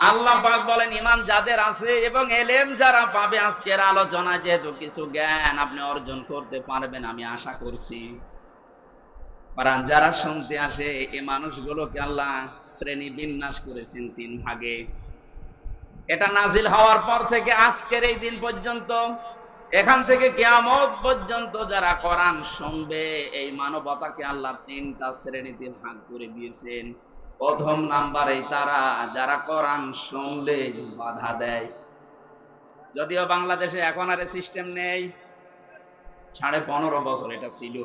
আল্লাহ পাক বলেন ঈমান যাদের আছে এবং ইলম যারা পাবে, আজকের আলোচনা যেহেতু কিছু জ্ঞান আপনি অর্জন করতে পারবেন আমি আশা করছি। কারণ যারা শুনতে আসে এই মানুষগুলোকে আল্লাহ শ্রেণী বিন্যাস করেছেন 3 ভাগে। এটা নাজিল হওয়ার পর থেকে আজকের এই দিন পর্যন্ত, এখান থেকে কিয়ামত পর্যন্ত যারা কোরআন শুনবে, এই মানবতাকে আল্লাহ 3টা শ্রেণীতে ভাগ করে দিয়েছেন। প্রথম নাম্বারে তারা যারা কোরআন শুনলে বাধা দেয়। যদিও বাংলাদেশে এখন আর সিস্টেম নেই, 15.5 বছর এটা ছিল।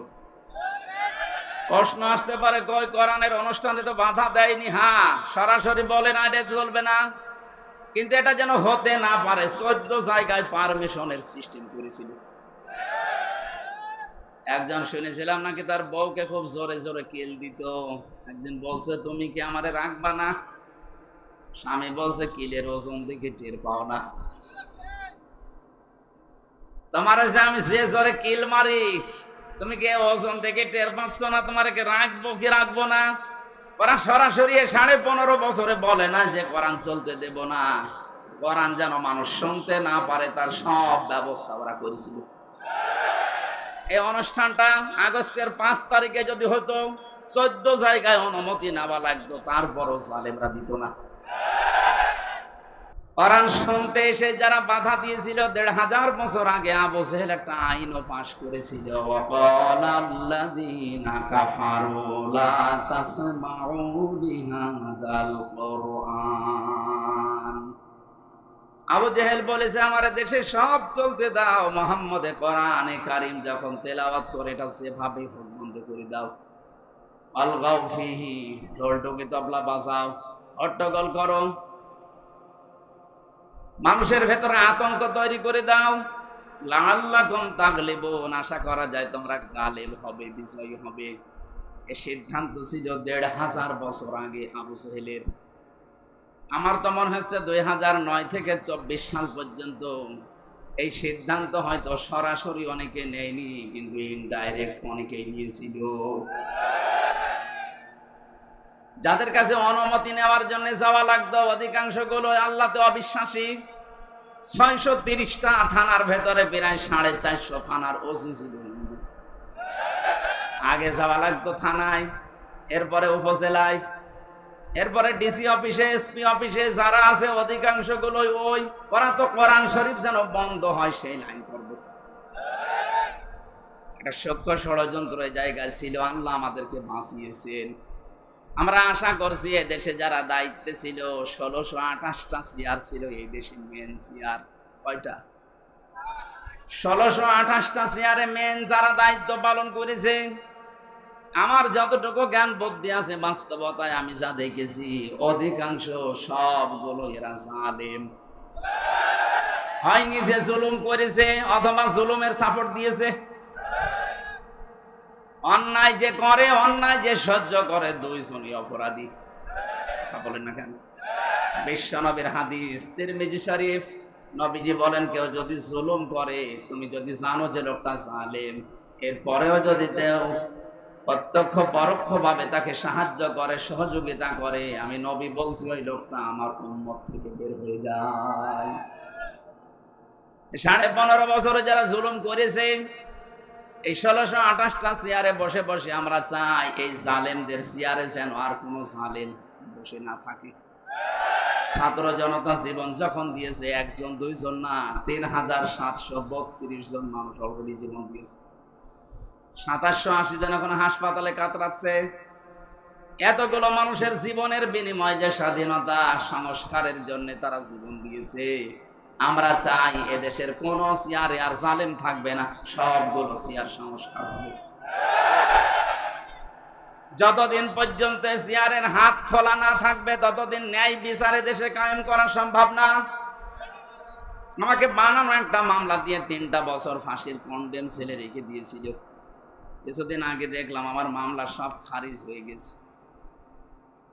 প্রশ্ন আসতে পারে, কই কোরআনের অনুষ্ঠানে তো বাধা দেয়নি। হ্যাঁ, সরাসরি বলে না এটা চলবে না, কিন্তু এটা যেন হতে না পারে 14 জায়গায় পারমিশনের সিস্টেম করেছিল। একজন শুনেছিলাম নাকি তার বউকে খুব জোরে জোরে কিল দিত। একদিন বলছে, তুমি কি আমারে রাখবা না? স্বামী বলছে, কিলের ওজন দেখে টের পাও না? তোমার যে আমি যে জোরে কিল মারি, তুমি কি ওজন দেখে টের পাচ্ছ না? তোমারে কি রাখবো কি রাখবো না? ওরা সরাসরি 15.5 বছরে বলে না যে কোরআন চলতে দেব না। কোরআন যেন মানুষ শুনতে না পারে তার সব ব্যবস্থা ওরা করেছিল। এই অনুষ্ঠানটা আগস্টের 5 তারিখে যদি হতো, 14 জায়গায় অনুমতি নেওয়া লাগতো, তারপরও জালেমরা দিত না। কোরআন শুনতে এসে যারা বাধা দিয়েছিল, 1500 বছর আগে আবু জেহেল একটা আইনও পাশ করেছিল। ওয়াকালাল্লাযীনা কাফারু লা তাসমাউ লিহাযাল কুরআন। আবু জেহেল বলেছে, আমার দেশে সব চলতে দাও, মুহাম্মদে কোরআনে কারীম যখন তেলাওয়াত করে এটা যেভাবে হোক বন্ধ করে দাও। আলগাউ ফিহি, ঢোলটুকি তবলা বাজাও, হট্টগোল করো, মানুষের ভেতরে আতঙ্ক তৈরি করে দাও। লাআল্লাকুম তাগলিবুন, আশা করা যায় তোমরা গালিব হবে, বিজয়ী হবে। এই সিদ্ধান্ত ছিল 1500 বছর আগে আবু জেহেলের। আমার তো মনে হচ্ছে 2009 থেকে 24 সাল পর্যন্ত এই সিদ্ধান্ত হয়তো সরাসরি অনেকে নেয়নি, কিন্তু ইনডাইরেক্ট অনেকেই নিয়েছিল। যাদের কাছে অনুমতি নেওয়ার জন্য যাওয়া লাগতো, অধিকাংশ গুলো আল্লাহতে অবিশ্বাসী। 630টা থানার ভেতরে প্রায় 450 থানার ওসি ছিল। আগে যাওয়া লাগতো থানায়, এরপরে উপজেলায়, এরপরে ডিসি অফিসে, এসপি অফিসে। যারা আছে অধিকাংশ গুলো ওরা তো কোরআন শরীফ যেন বন্ধ হয় সেই লাইন করবে। একটা সূক্ষ্ম ষড়যন্ত্র এই জায়গায় ছিল। আল্লাহ আমাদেরকে বাঁচিয়েছেন। আমরা আশা করছি এদেশে যারা দায়িত্বে ছিল, 1628টা চেয়ার ছিল এই দেশে মেন চেয়ার। কয়টা? 1628টা চেয়ারে মেন যারা দায়িত্ব পালন করেছে, আমার যতটুকু জ্ঞান বুদ্ধি আছে বাস্তবতায় আমি যা দেখেছি, অধিকাংশ সবগুলো এরা জালেম। হয় নিজে জুলুম করেছে অথবা জুলুমের সাপোর্ট দিয়েছে। অন্যায় যে করে, অন্যায় যে সহ্য করে, দুইজনই অপরাধী। তা বলেন না কেন? বিশ্বনবীর হাদিস, তিরমিজি শরীফ, নবীজি বলেন, কেউ যদি জুলুম করে, তুমি যদি জানো যে লোকটা জালেম, এরপরেও যদি কেউ প্রত্যক্ষ পরোক্ষ ভাবে তাকে সাহায্য করে, সহযোগিতা করে, আমি নবী বলছি ওই লোকটা আমার উম্মত থেকে বের হয়ে যায়। 15.5 বছরে যারা জুলুম করেছে, এই 1628টা চেয়ারে বসে বসে আমরা চাই এই জালেমদের চেয়ারে যেন আর কোনো জালেম বসে না থাকে। ছাত্র জনতা জীবন যখন দিয়েছে, একজন দুইজন না, 3732 জন মানুষ অলরেডি জীবন দিয়েছে। 2780 জন এখন হাসপাতালে কাতরাচ্ছে। এতগুলো মানুষের জীবনের বিনিময়ে যে স্বাধীনতা সংস্কারের জন্য তারা জীবন দিয়েছে, আমরা চাই এদেশের কোন চেয়ারে আর জালেম থাকবে না, সবগুলো চেয়ার সংস্কার হবে। যতদিন পর্যন্ত চেয়ারের হাত খোলা না থাকবে, ততদিন ন্যায় বিচারে দেশে কায়েম করা সম্ভব না। আমাকে বানানো একটা মামলা দিয়ে 3টা বছর ফাঁসির কন্ডেম সেলে রেখে দিয়েছিল। কিছুদিন আগে দেখলাম আমার মামলা সব খারিজ হয়ে গেছে।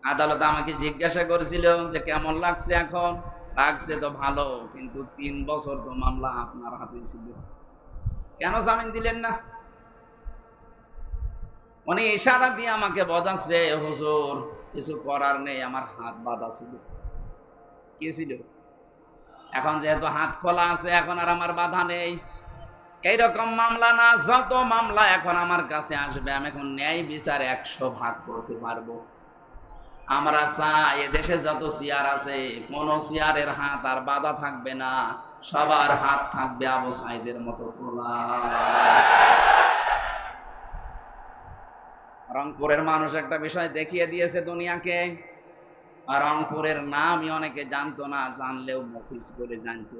আদালত আমাকে জিজ্ঞাসা করেছিল যে কেমন লাগছে এখন। লাগছে তো ভালো, কিন্তু 3 বছর তো মামলা আপনার হাতে ছিল, কেন জামিন দিলেন না? উনি ইশারা দিয়ে আমাকে বোঝাচ্ছে, হুজুর কিছু করার নেই, আমার হাত বাঁধা ছিল। কি ছিল? এখন যেহেতু হাত খোলা আছে, এখন আর আমার বাধা নেই। এইরকম মামলা না, যত মামলা এখন আমার কাছে আসবে, আমি এখন ন্যায় বিচার 100 ভাগ করতে পারবো। আমরা চাই এদেশে যত চেয়ার আছে, কোন চেয়ারের হাত আর বাধা থাকবে না, সবার হাত থাকবে আবু সাইদের মতো খোলা। রংপুরের মানুষ একটা বিষয় দেখিয়ে দিয়েছে দুনিয়াকে। আর রংপুরের নামই অনেকে জানতো না, জানলেও মফিজ বলে জানতো,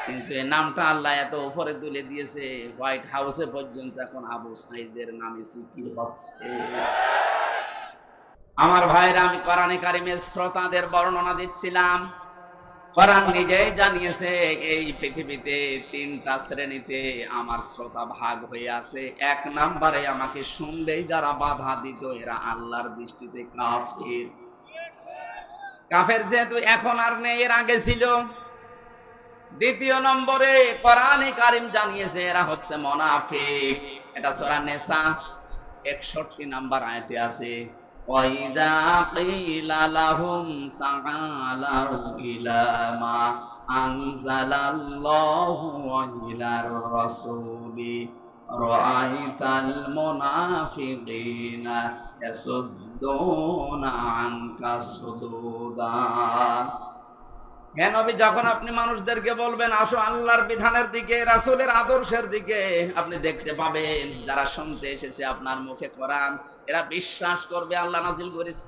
কিন্তু এই নামটা আল্লাহ এত উপরে তুলে দিয়েছে, হোয়াইট হাউসে পর্যন্ত এখন আবু সাইদের নামে জিকির হচ্ছে। আমার ভাইরা, আমি কোরআনে কারিমের শ্রোতাদের বর্ণনা দিচ্ছিলাম। কোরআন নিজেই জানিয়েছে এই পৃথিবীতে 3টা শ্রেণীতে আমার শ্রোতা ভাগ হয়ে আছে। 1 নম্বরে আমাকে শুনলেই যারা বাধা দিত, এরা আল্লাহর দৃষ্টিতে কাফের। কাফের যেহেতু এখন আর নেই, এর আগে ছিল। 2 নম্বরে কোরআনে কারিম জানিয়েছে এরা হচ্ছে মুনাফিক। এটা সূরা নিসা 61 নম্বর আয়াতে আছে। وَإِذَا قِيلَ لَهُمْ تَعَالَوْا إِلَى مَا أَنزَلَ اللَّهُ وَإِلَى الرَّسُولِ رَأَيْتَ الْمُنَافِقِينَ يَصُدُّونَ عَنكَ صُدُودًا। হে নবী, যখন আপনি মানুষদেরকে বলবেন আসো আল্লাহর বিধানের দিকে, রাসূলের আদর্শের দিকে, আপনি দেখতে পাবেন যারা শুনতে এসেছে আপনার মুখে কোরআন, এরা বিশ্বাস করবে আল্লাহ নাজিল করেছে।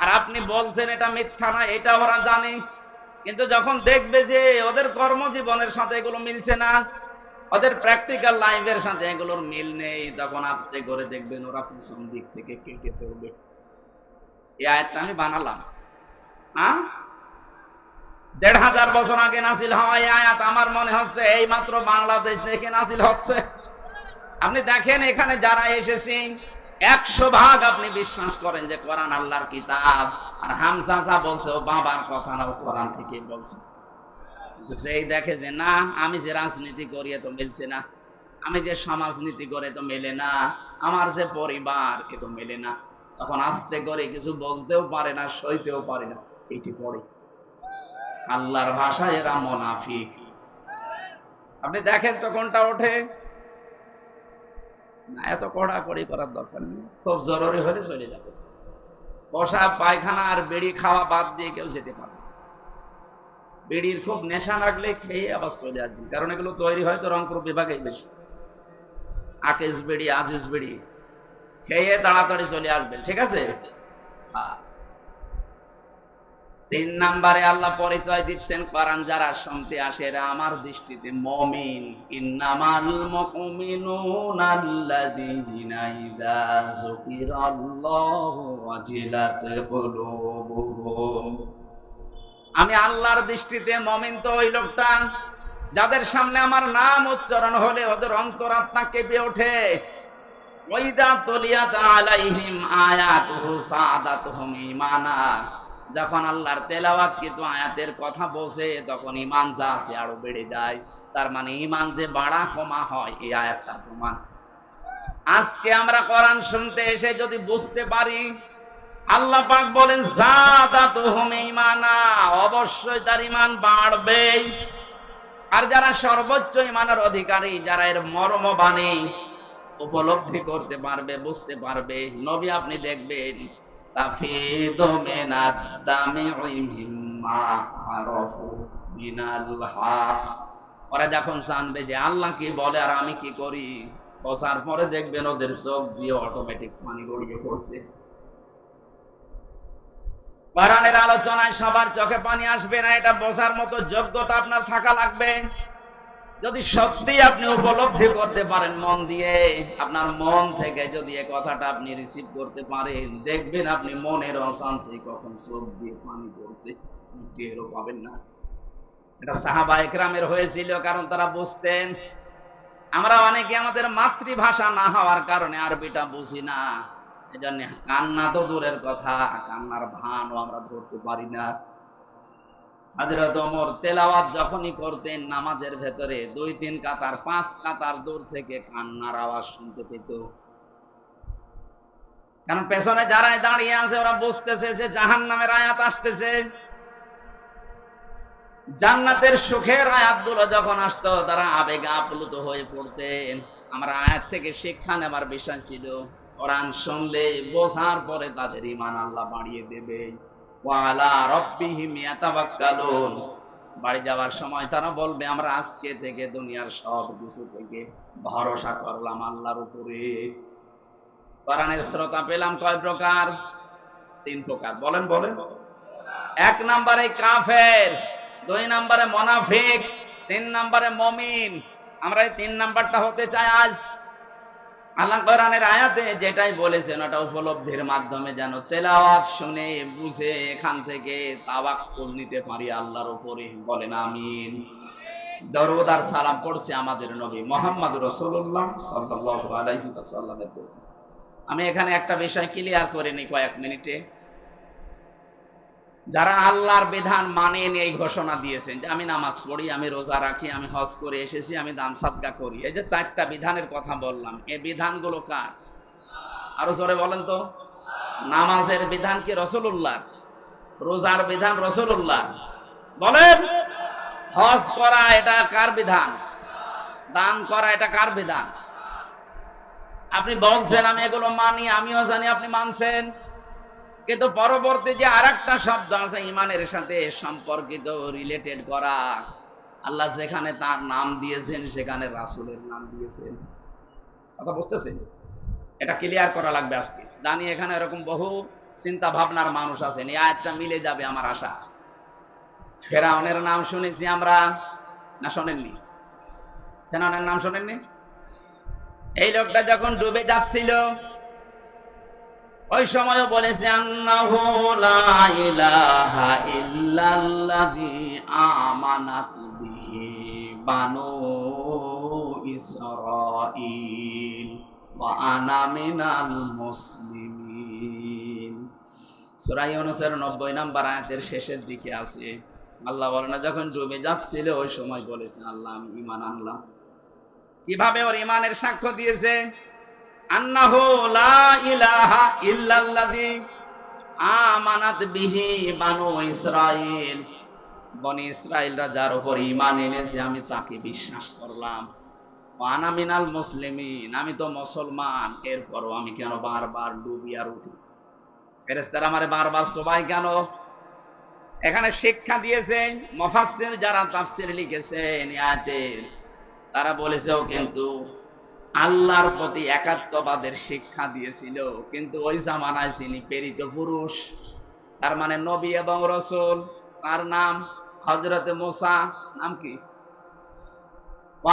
আর আপনি বলছেন এটা মিথ্যা না, এটা ওরা জানে, কিন্তু যখন দেখবে যে ওদের কর্মজীবনের সাথে এগুলো মিলছে না, ওদের প্র্যাকটিক্যাল লাইফের সাথে এগুলোর মিল নেই, তখন আস্তে করে দেখবেন ওরা পিছন দিক থেকে কেটে পড়বে। এই আয়াতটা আমি বানালাম, হ্যাঁ, 1500 বছর আগে নাজিল হওয়া এই আয়াত আমার মনে হচ্ছে এই মাত্র বাংলাদেশ থেকে নাজিল হচ্ছে। আপনি দেখেন এখানে যারা এসেছে 100 ভাগ আপনি বিশ্বাস করেন যে কোরআন আল্লাহর কিতাব, আর হামজা বলছে ও বাবার কথা না, ও কোরআন থেকে বলছে। কিন্তু সেই দেখে যে না, আমি যে রাজনীতি করি তো মিলছে না, আমি যে সমাজনীতি করে তো মেলে না, আমার যে পরিবার এ তো মেলে না, তখন আস্তে করে কিছু বলতেও পারে না, সইতেও পারে না, এটি পড়ে। আল্লাহর ভাষায় এরা মুনাফিক। আপনি দেখেন তো কোনটা ওঠে না, এত কড়াকড়ি করার দরকার নেই, খুব জরুরি হলে চলে যাবে। বসা পায়খানা আর বিড়ি খাওয়া বাদ দিয়ে কেউ যেতে পারে। বিড়ির খুব নেশা লাগলে খেয়ে আবার চলে আসবে, কারণ এগুলো তৈরি হয় তো রংপুর বিভাগেই বেশি। আকিস বিড়ি, আজিজ বিড়ি খেয়ে তাড়াতাড়ি চলে আসবে, ঠিক আছে। 3 নম্বরে আল্লাহ পরিচয় দিচ্ছেন কোরআন যারা শুনতে আসে এরা আমার দৃষ্টিতে মুমিন। ইন্নামাল মুমিনুনা আল্লাযীনা ইযা যুকিরাল্লাহু ওয়াজিলাত কুলুবুহুম। আমি আল্লাহর দৃষ্টিতে মুমিন তো ওই লোকটা যাদের সামনে আমার নাম উচ্চারণ হলে ওদের অন্তরাত্মা কেঁপে ওঠে। ওয়াইদা তুলিয়াত আলাইহিম আয়াতুহু সাদাতুহুম ঈমানা। যখন আল্লাহর তেলাওয়াত কিন্তু আয়াতের কথা বসে, তখন ঈমান যা আছে আরো বেড়ে যায়। তার মানে ঈমান যে বাড়া কমা হয়, এই আয়াতটার প্রমাণ। আজকে আমরা কোরআন শুনতে এসে যদি বুঝতে পারি আল্লাহ পাক বলেন যাদাতুহুম ঈমানা, অবশ্যই তার ঈমান বাড়বে। আর যারা সর্বোচ্চ ঈমানের অধিকারী, যারা এর মর্মবাণী উপলব্ধি করতে পারবে, বুঝতে পারবে, নবী আপনি দেখবেন তাফিদু মিনাদ দামি'i মিম্মা আরাফু মিনাল হক। ওরা যখন জানবে যে আল্লাহ কি বলে আর আমি কি করি, বসার পরে দেখবেন ওদের চোখ দিয়ে অটোমেটিক পানি গড়িয়ে পড়ছে। কোরআনের আলোচনায় সবার চোখে পানি আসবে না, এটা বোঝার মতো যোগ্যতা আপনার থাকা লাগবে। যদি সত্যি আপনি উপলব্ধি করতে পারেন মন দিয়ে, আপনার মন থেকে যদি এই কথাটা আপনি রিসিভ করতে পারেন, দেখবেন আপনি মনের অশান্তি কখন চোখ দিয়ে পানি পড়ছে টেরও পাবেন না। এটা সাহাবা একরামের হয়েছিল, কারণ তারা বুঝতেন। আমরা অনেকে আমাদের মাতৃভাষা না হওয়ার কারণে আরবিটা বুঝি না, এজন্য কান্না তো দূরের কথা, কান্নার ভানও আমরা ধরতে পারি না। হযরত ওমর তেলাওয়াত যখনই করতেন নামাজের ভেতরে 2-3 কাতার 5 কাতার দূর থেকে কান্নার আওয়াজ শুনতে পেত। কারণ পেছনে যারা দাঁড়িয়ে আছে ওরা বুঝতেছে যে জাহান্নামের আয়াত আসতেছে। জান্নাতের সুখের আয়াতগুলো যখন আসতো তারা আবেগে আপ্লুত হয়ে পড়তেন। আমরা আয়াত থেকে শিক্ষা নেবার বিষয় ছিল কোরআন শুনলে বোঝার পরে তাদের ঈমান আল্লাহ বাড়িয়ে দেবে। ওয়া আলা রাব্বিহিম ইয়াতাওয়াক্কালুন। বাড়ি যাওয়ার সময় তারা বলবে আমরা আজকে থেকে দুনিয়ার সব কিছু থেকে ভরসা করলাম আল্লাহর উপরে। কোরআনের শ্রোতা পেলাম কয় প্রকার? 3 প্রকার। বলেন বলেন। 1 নম্বরে কাফের, 2 নম্বরে মুনাফিক, 3 নম্বরে মুমিন। আমরা এই 3 নাম্বারটা হতে চাই আজ। আল্লাহ কোরআনের আয়াতে যেটাই বলেছেন ওটা উপলব্ধির মাধ্যমে যেন তেলাওয়াত শুনে বুঝে এখান থেকে তাওয়াক্কুল নিতে পারি আল্লাহর উপরে। বলেন আমিন। দরুদ আর সালাম পড়ছি আমাদের নবী মুহাম্মদ রাসূলুল্লাহ সাল্লাল্লাহু আলাইহি ওয়াসাল্লামের উপর। আমি এখানে একটা বিষয় ক্লিয়ার করে নিই কয়েক মিনিটে। যারা আল্লাহর বিধান মানেন এই ঘোষণা দিয়েছেন যে আমি নামাজ পড়ি, আমি রোজা রাখি, আমি হজ করে এসেছি, আমি দান সাদকা করি, এই যে 4টা বিধানের কথা বললাম, এই বিধানগুলো কার? আরো জোরে বলেন তো। নামাজের বিধান কি রাসূলুল্লাহ? রোজার বিধান রাসূলুল্লাহ? বলেন। হজ করা এটা কার বিধান? দান করা এটা কার বিধান? আপনি বলছেন আমি এগুলো মানি, আমিও জানি আপনি মানছেন, কিন্তু পরবর্তী যে আরেকটা শব্দ আছে ইমানের সাথে সম্পর্কিত, রিলেটেড করা, আল্লাহ যেখানে তার নাম দিয়েছেন সেখানে রাসূলের নাম দিয়েছেন। কথা বুঝতেছেন? এটা ক্লিয়ার করা লাগবে আজকে। জানি এখানে এরকম বহু চিন্তা ভাবনার মানুষ আছেন, এই আয়াতটা মিলে যাবে আমার আশা। ফেরাউনের নাম শুনেছি আমরা, না শোনেননি? ফেরাউনের নাম শোনেননি? এই লোকটা যখন ডুবে যাচ্ছিল ওই সময়ও বলেছে আন্নাহু লা ইলাহা ইল্লাল্লাযী আমানাত বিহি বানু ইসরাঈল ওয়া আনা মিনাল মুসলিমিন। সূরা ইউনূসের 90 নম্বর আয়াতের শেষের দিকে আছে। আল্লাহ বলেন যখন ডুবে যাচ্ছিল ওই সময় বলেছেন আল্লাহ আমি ঈমান আনলাম। কিভাবে ওর ঈমানের সাক্ষ্য দিয়েছে? আন্নাহু লা ইলাহা ইল্লাল্লাযী আমানাত বিহি বানু ইসরাঈল। বনি ইসরাঈলরা যার উপর ঈমান এনেছে আমি তাকে বিশ্বাস করলাম। ওয়া আনা মিনাল মুসলিমিন, আমি তো মুসলমান, এরপরও আমি কেন বারবার ডুবি আর উঠি? ফেরেশতারা আমারে বারবার সবাই কেন? এখানে শিক্ষা দিয়েছে মুফাসসির যারা তাফসীর লিখেছেন আয়াতের, তারা বলেছেও কিন্তু আল্লাহর প্রতি একাত্মবাদের শিক্ষা দিয়েছিল, কিন্তু ওই জামানায় যিনি প্রেরিত পুরুষ, তার মানে নবী এবং রাসূল, তার নাম হযরত মুসা। নাম কি?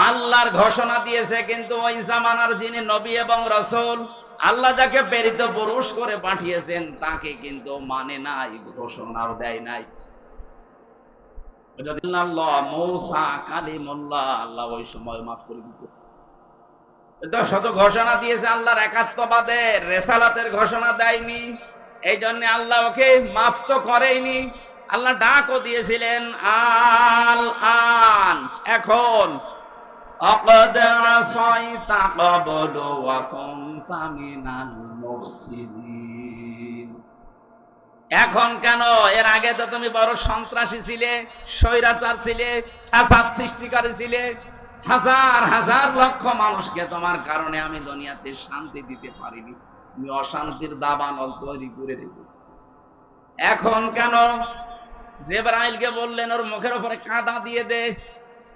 আল্লাহর ঘোষণা দিয়েছে, কিন্তু ওই জামানার যিনি নবী এবং রাসূল, আল্লাহ যাকে প্রেরিত পুরুষ করে পাঠিয়েছেন তাকে কিন্তু মানে নাই, ঘোষণাও দেয় নাই। মুসা কালিমুল্লাহ, আল্লাহ ওই সময় মাফ করে দিত। শত ঘোষণা দিয়েছে আল্লাহর একাত্মবাদের, রেসালাতের ঘোষণা দেয়নি। এই জন্য আল্লাহ ওকে মাফ তো করেইনি, আল্লাহ ডাকও দিয়েছিলেন আল আন, এখন। অকদ আসাইতা ক্বাবলু ওয়া কুনতা মিনাল মুফসিদিন। এখন কেন? এর আগে তো তুমি বড় সন্ত্রাসী ছিলে, স্বৈরাচার ছিলে, ফাসাদ সৃষ্টিকারী ছিলে। হাজার হাজার লক্ষ মানুষকে তোমার কারণে আমি দুনিয়াতে শান্তি দিতে পারিনি, তুমি অশান্তির দাবানল তৈরি করে রেখেছো। এখন কেন? জিবরাইলকে বললেন ওর মুখের উপরে কাদা দিয়ে দে,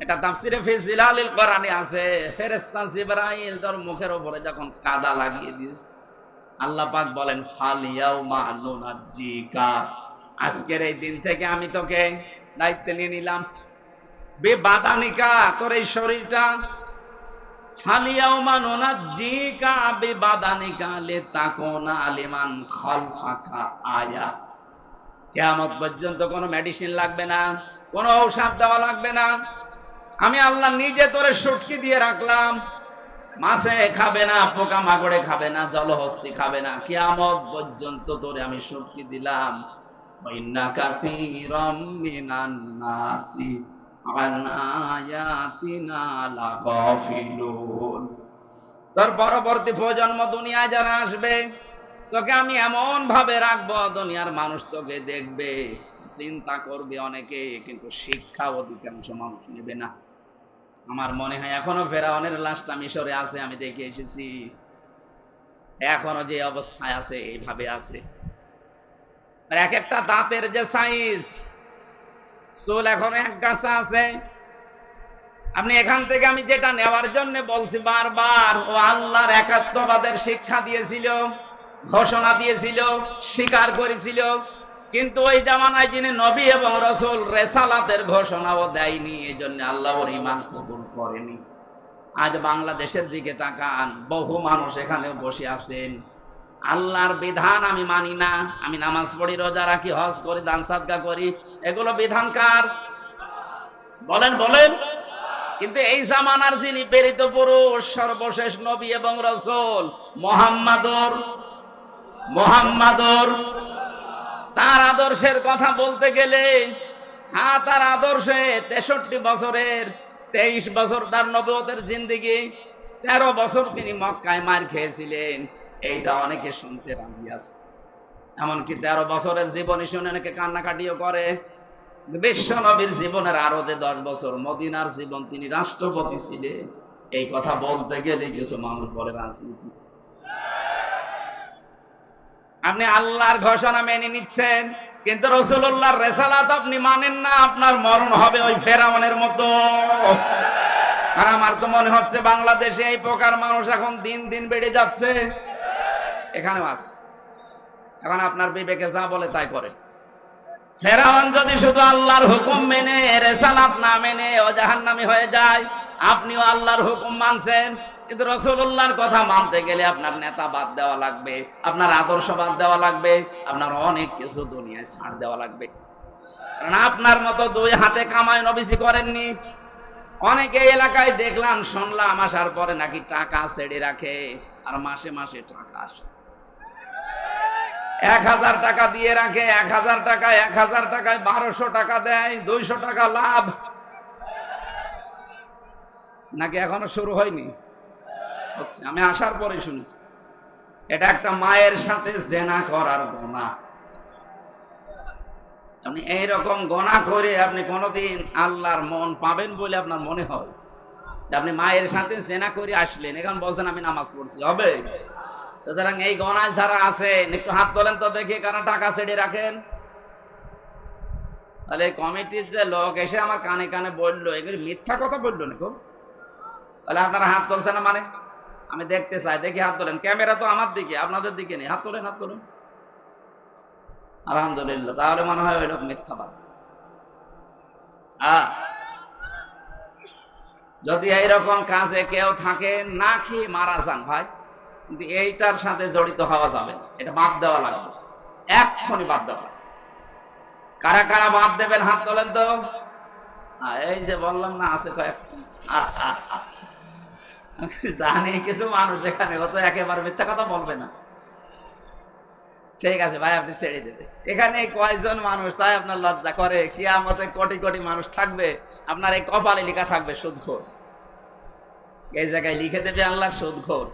এটা তাফসিরে ফি জিলালিল কোরআনে আছে। ফেরেশতা জিবরাইল তোর মুখের উপরে যখন কাদা লাগিয়ে দিয়েছে, আল্লাহ পাক বলেন ফাল ইয়াউমা নুনাজ্জিকা, আজকের এই দিন থেকে আমি তোকে দায়িত্ব নিয়ে নিলাম। বেবাদানিকা, তোর এই শরীরটা, ফালিয়াউমা নুনাজ্জিকা বেবাদানিকা লিতাকুনা লিমান খালফাকা আয়া। কিয়ামত পর্যন্ত কোনো মেডিসিন লাগবে না, কোনো ঔষধ দেওয়া লাগবে না। আমি আল্লাহ নিজে তোরে সুটকি দিয়ে রাখলাম, মাছে খাবে না, পোকা মাকড়ে খাবে না, জলহস্তি খাবে না, কিয়ামত পর্যন্ত তোরে আমি সুটকি দিলাম। ওয়াইন্না কাসীরাম মিনান নাসি আন আয়াতিনা লাগাফিলুন। তোর পরবর্তী প্রজন্ম দুনিয়ায় যারা আসবে তোকে আমি এমন ভাবে রাখবো, দুনিয়ার মানুষ তোকে দেখবে, চিন্তা করবে অনেকে, কিন্তু শিক্ষা অধিকাংশ মানুষ নেবে না। আমার মনে হয় এখনো ফেরাউনের লাশটা মিশরে আছে, আমি দেখে এসেছি, এখনো যে অবস্থায় আছে এইভাবে আছে। এক একটা দাঁতের যে সাইজ, চুল এখনো এক গাছা আছে। আপনি এখান থেকে আমি যেটা নেওয়ার জন্য বলছি বারবার, ও আল্লাহর একাত্মবাদের শিক্ষা দিয়েছিল, ঘোষণা দিয়েছিল, স্বীকার করেছিল, কিন্তু ওই জামানায় যিনি নবী এবং রাসূল রেসালাতের ঘোষণাও দেয়নি, এই জন্য আল্লাহ ওর ঈমান কবুল করেনি। আজ বাংলাদেশের দিকে তাকান, বহু মানুষ এখানে বসে আছেন, আল্লাহর বিধান আমি মানি না, আমি নামাজ পড়ি, রোজা রাখি, হজ করি, দান সাদকা করি, এগুলো বিধান কার? বলেন বলেন। কিন্তু এই জামানার যিনি প্রেরিত পুরুষ, সর্বশেষ নবী এবং রাসূল মুহাম্মাদুর তার আদর্শের কথা বলতে গেলে, হ্যাঁ তার আদর্শে 63 বছরের 23 বছর তার নবুয়তের জিন্দেগি, 13 বছর তিনি মক্কায় মার খেয়েছিলেন, এইটা অনেকে শুনতে রাজি আছে। এমনকি 13 বছরের জীবনী শুনে অনেকে কান্নাকাটিও করে। বিশ্ব নবীর জীবনের আরতে 10 বছর মদিনার জীবন, তিনি রাষ্ট্রপতি ছিলেন, এই কথা বলতে গেলে কিছু মানুষ বলে রাজনীতি। আপনি আল্লাহর ঘোষণা মেনে নিচ্ছেন, কিন্তু রাসূলুল্লাহর রিসালাত আপনি মানেন না, আপনার মরণ হবে ওই ফেরাউনের মতো। আর আমার তো মনে হচ্ছে বাংলাদেশে এই প্রকার মানুষ এখন দিন দিন বেড়ে যাচ্ছে, এখানেও আছে। এখন আপনার বিবেকে যা বলে তাই করে। ফেরাউন যদি শুধু আল্লাহর হুকুম মেনে, রিসালাত না মেনে ও জাহান্নামী হয়ে যায়, আপনিও আল্লাহর হুকুম মানছেন, কিন্তু রাসূলুল্লাহর কথা মানতে গেলে আপনার নেতা বাদ দেওয়া লাগবে, আপনার আদর্শ বাদ দেওয়া লাগবে, আপনার অনেক কিছু দুনিয়ায় ছাড় দেওয়া লাগবে। কারণ আপনার মতো দুই হাতে কামাই নবীজি করেননি। অনেকে এলাকায় দেখলাম, শুনলাম, আসার পরে নাকি টাকা ছেড়ে রাখে, আর মাসে মাসে টাকা আসে। 1000 টাকা দিয়ে রাখে, 1000 টাকায় 1200 টাকা দেয়, 200 টাকা লাভ। নাকি এখনো শুরু হয়নি? আমি আসার পরে শুনেছি। এটা একটা মায়ের সাথে জেনা করার গুনাহ। আপনি এইরকম গুনাহ করে আপনি কোনোদিন আল্লাহর মন পাবেন বলে আপনার মনে হয়? আপনি মায়ের সাথে জেনা করে আসলেন, এখন বলছেন আমি নামাজ পড়ছি, হবে? সুতরাং এই গণায় যারা আছেন একটু হাত তোলেন তো দেখি, কারণ টাকা ছেড়ে রাখেন। তাহলে এই কমিটির যে লোক এসে আমার কানে কানে বললো, এগুলি মিথ্যা কথা বললো না, তাহলে আপনারা হাত তুলছেন না, মানে আমি দেখতে চাই, দেখি হাত তোলেন। ক্যামেরা তো আমার দিকে, আপনাদের দিকে নেই, হাত তোলেন, হাত তোলেন। আলহামদুলিল্লাহ, তাহলে মনে হয় ওই লোক মিথ্যাবাদ। যদি এইরকম কাজে কেউ থাকে, না খেয়ে মারা যান ভাই, কিন্তু এইটার সাথে জড়িত হওয়া যাবে না, এটা বাদ দেওয়া লাগবে, এক্ষুনি বাদ দেওয়া লাগবে। কারা কারা বাদ দেবেন হাত তোলেন তো। এই যে বললাম না, আছে কয়েক, জানি কিছু মানুষ এখানে, ও তো একেবারে মিথ্যা কথা বলবে না। ঠিক আছে ভাই, আপনি ছেড়ে দেবে। এখানে কয়জন মানুষ, তাই আপনার লজ্জা করে? কিয়ামতে কোটি কোটি মানুষ থাকবে, আপনার এই কপালে লেখা থাকবে সুদখোর। এই জায়গায় লিখে দেবে আল্লাহ সুদখোর।